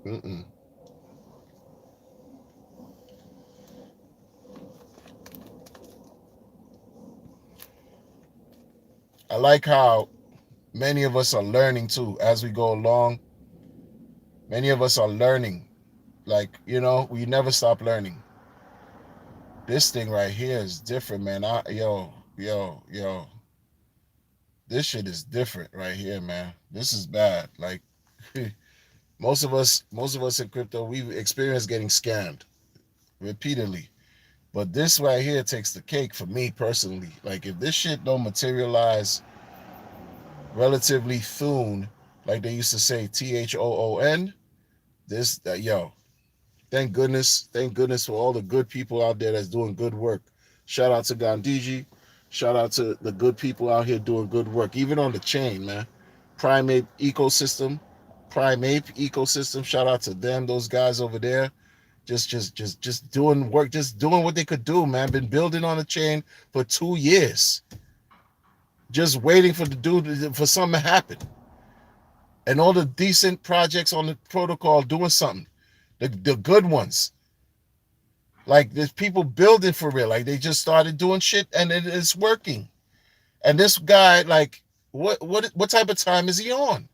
Mm-mm. I like how many of us are learning too as we go along. Many of us are learning. Like, we never stop learning. This thing right here is different, man. Yo. This shit is different right here, man. This is bad. Like most of us in crypto, we've experienced getting scammed repeatedly. But this right here takes the cake for me personally. Like if this shit don't materialize relatively soon, like they used to say, THOON, yo, thank goodness for all the good people out there that's doing good work. Shout out to Gandhiji. Shout out to the good people out here doing good work, even on the chain, man. Primate ecosystem, Prime Ape ecosystem. Shout out to them, those guys over there. Just doing work, just doing what they could do, man. Been building on the chain for 2 years, just waiting for the dude for something to happen. And all the decent projects on the protocol doing something, the good ones. Like there's people building for real. Like they just started doing shit and it's working. And this guy, like, what type of time is he on?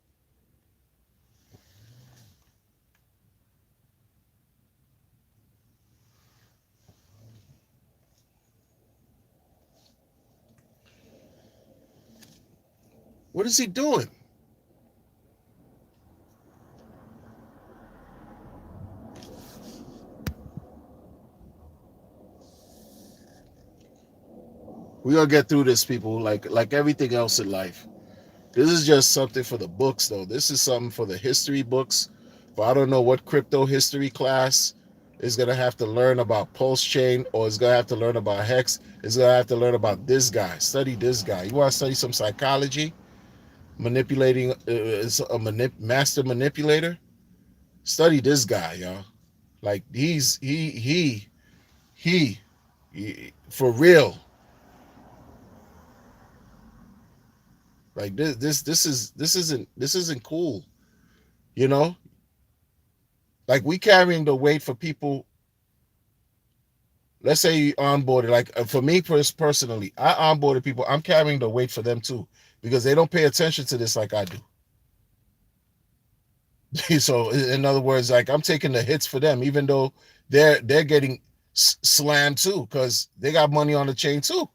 What is he doing? We're gonna get through this, people, like everything else in life. This is just something for the books, though. This is something for the history books. But I don't know what crypto history class is gonna have to learn about Pulse Chain, or is gonna have to learn about Hex. Is gonna have to learn about this guy. Study this guy. You want to study some psychology, manipulating, master manipulator? Study this guy, y'all. Like he for real. Like this isn't cool, you know. Like we carrying the weight for people. Let's say you onboarded. Like for me personally, I onboarded people. I'm carrying the weight for them too because they don't pay attention to this like I do. So in other words, like I'm taking the hits for them, even though they're getting slammed too because they got money on the chain too.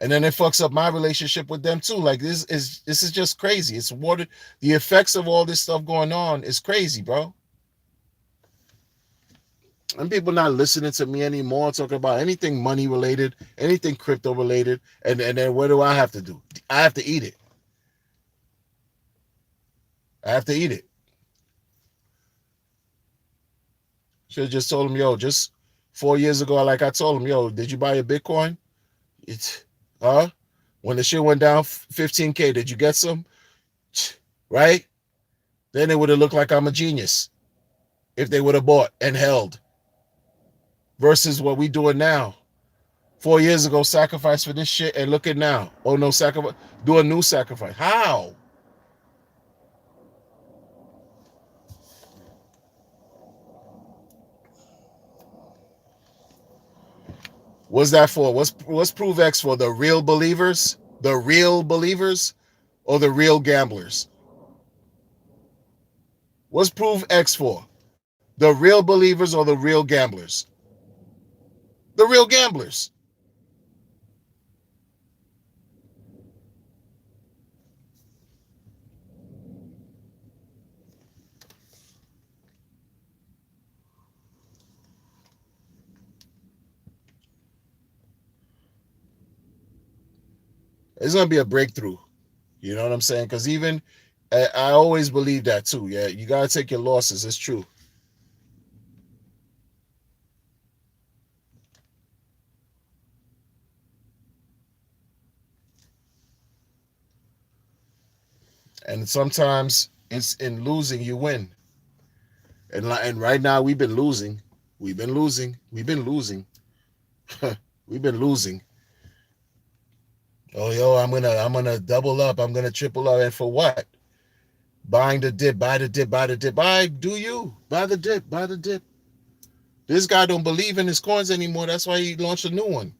And then it fucks up my relationship with them too. Like this is just crazy. It's water. The effects of all this stuff going on is crazy, bro. And people not listening to me anymore, talking about anything money related, anything crypto related. And then what do I have to do? I have to eat it. I have to eat it. Should have just told him, yo, just 4 years ago, like I told him, yo, did you buy a Bitcoin? It's when the shit went down 15K, did you get some? Right? Then it would have looked like I'm a genius if they would have bought and held. Versus what we doing now. 4 years ago, sacrifice for this shit, and look at now. Oh no, sacrifice. Do a new sacrifice. How? What's that for? What's Prove X for? The real believers? The real believers? Or the real gamblers? What's Prove X for? The real believers or the real gamblers? The real gamblers. It's gonna be a breakthrough. You know what I'm saying? Because even I always believe that too. Yeah, you gotta take your losses. It's true. And sometimes it's in losing you win. And right now we've been losing. We've been losing. We've been losing. We've been losing. Oh yo, I'm gonna double up. I'm gonna triple up. And for what? Buying the dip, buy the dip, buy the dip. Buy, do you? Buy the dip, buy the dip. This guy don't believe in his coins anymore. That's why he launched a new one.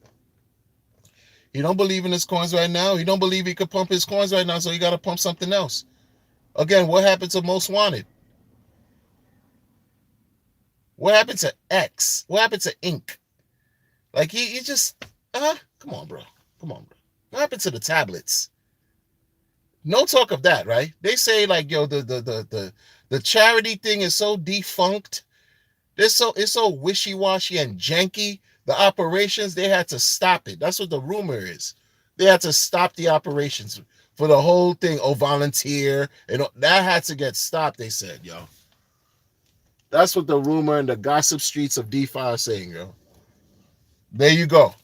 He don't believe in his coins right now. He don't believe he could pump his coins right now, so he got to pump something else. Again, what happened to Most Wanted? What happened to X? What happened to Ink? Like he just come on, bro. Come on, bro. What happened to the tablets? No talk of that, right? They say like, yo, the charity thing is so defunct. It's so wishy-washy and janky. The operations, they had to stop it. That's what the rumor is. They had to stop the operations for the whole thing. Oh, volunteer. And that had to get stopped, they said, yo. That's what the rumor and the gossip streets of DeFi are saying, yo. There you go.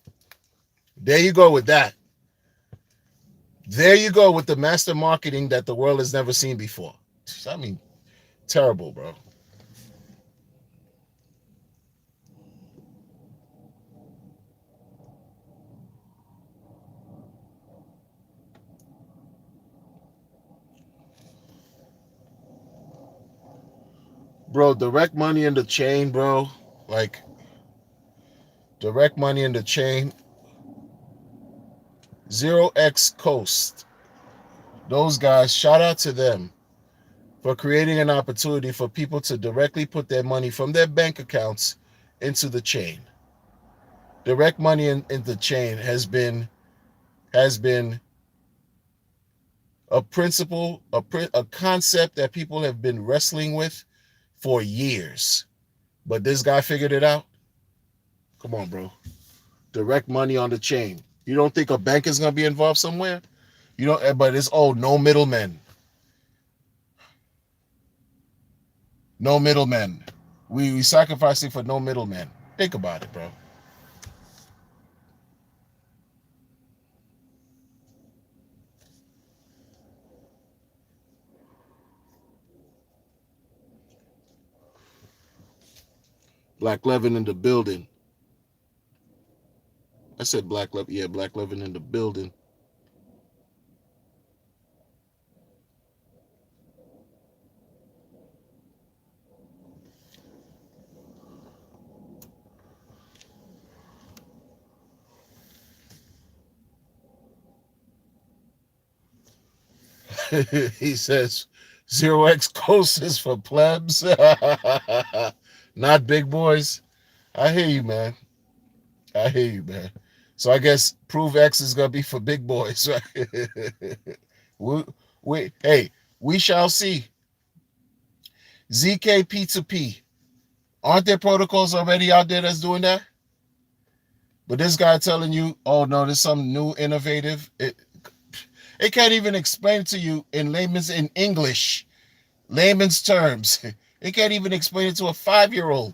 There you go with that. There you go with the master marketing that the world has never seen before. I mean, terrible, bro. Bro, direct money in the chain, bro. Like, direct money in the chain. Zero X Coast. Those guys, shout out to them for creating an opportunity for people to directly put their money from their bank accounts into the chain. Direct money in the chain has been a principle, a concept that people have been wrestling with for years. But this guy figured it out. Come on, bro. Direct money on the chain. You don't think a bank is gonna be involved somewhere? You know, but it's no middlemen. No middlemen. We sacrificing for no middlemen. Think about it, bro. Black Levin in the building. I said Black Levin. Yeah, Black Levin in the building. He says Zero X Coast is for plebs, not big boys. I hear you, man. I hear you, man. So I guess Prove X is gonna be for big boys, right? Hey, we shall see. ZK P2P. Aren't there protocols already out there that's doing that? But this guy telling you, oh no, there's some new innovative. It can't even explain it to you in English, layman's terms. It can't even explain it to a 5-year-old.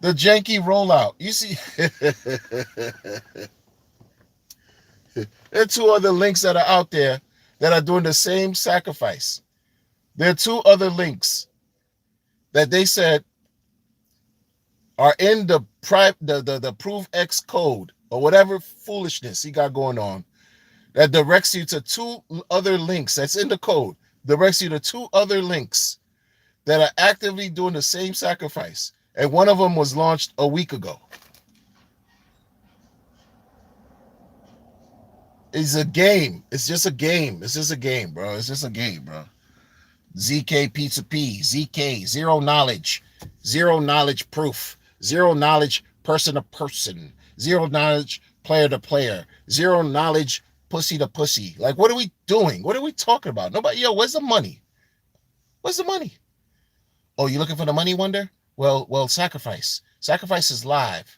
The janky rollout. You see, there are two other links that are out there that are doing the same sacrifice. There are two other links that they said are in the Prove X code or whatever foolishness he got going on that directs you to two other links that's in the code, directs you to two other links that are actively doing the same sacrifice. And one of them was launched a week ago. It's a game. It's just a game. It's just a game, bro. It's just a game, bro. ZK P2P, ZK, zero knowledge proof, zero knowledge person to person, zero knowledge player to player, zero knowledge pussy to pussy. Like, what are we doing? What are we talking about? Nobody, where's the money? Where's the money? Oh, you looking for the money, Wonder? Well, sacrifice. Sacrifice is live.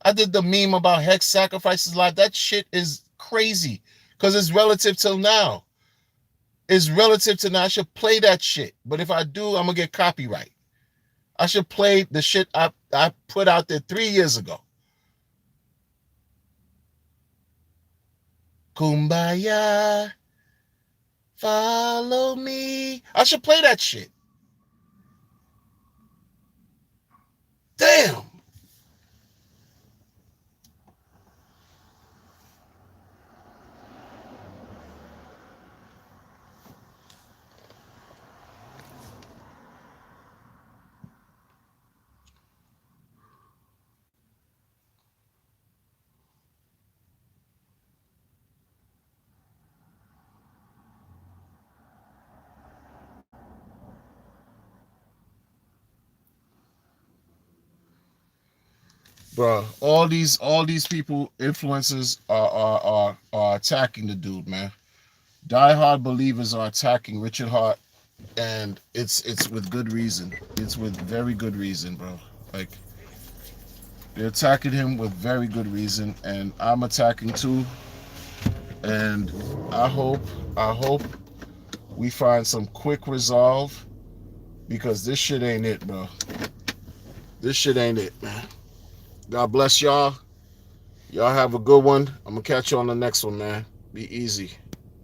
I did the meme about Hex sacrifices live. That shit is crazy because it's relative till now. It's relative to now. I should play that shit. But if I do, I'm going to get copyright. I should play the shit I put out there 3 years ago. Kumbaya, follow me. I should play that shit. Damn. Bro, all these people, influencers are attacking the dude, man. Diehard believers are attacking Richard Hart, and it's with good reason. It's with very good reason, bro. Like, they're attacking him with very good reason, and I'm attacking too. And I hope we find some quick resolve because this shit ain't it, bro. This shit ain't it, man. God bless y'all. Y'all have a good one. I'm gonna catch you on the next one, man. Be easy.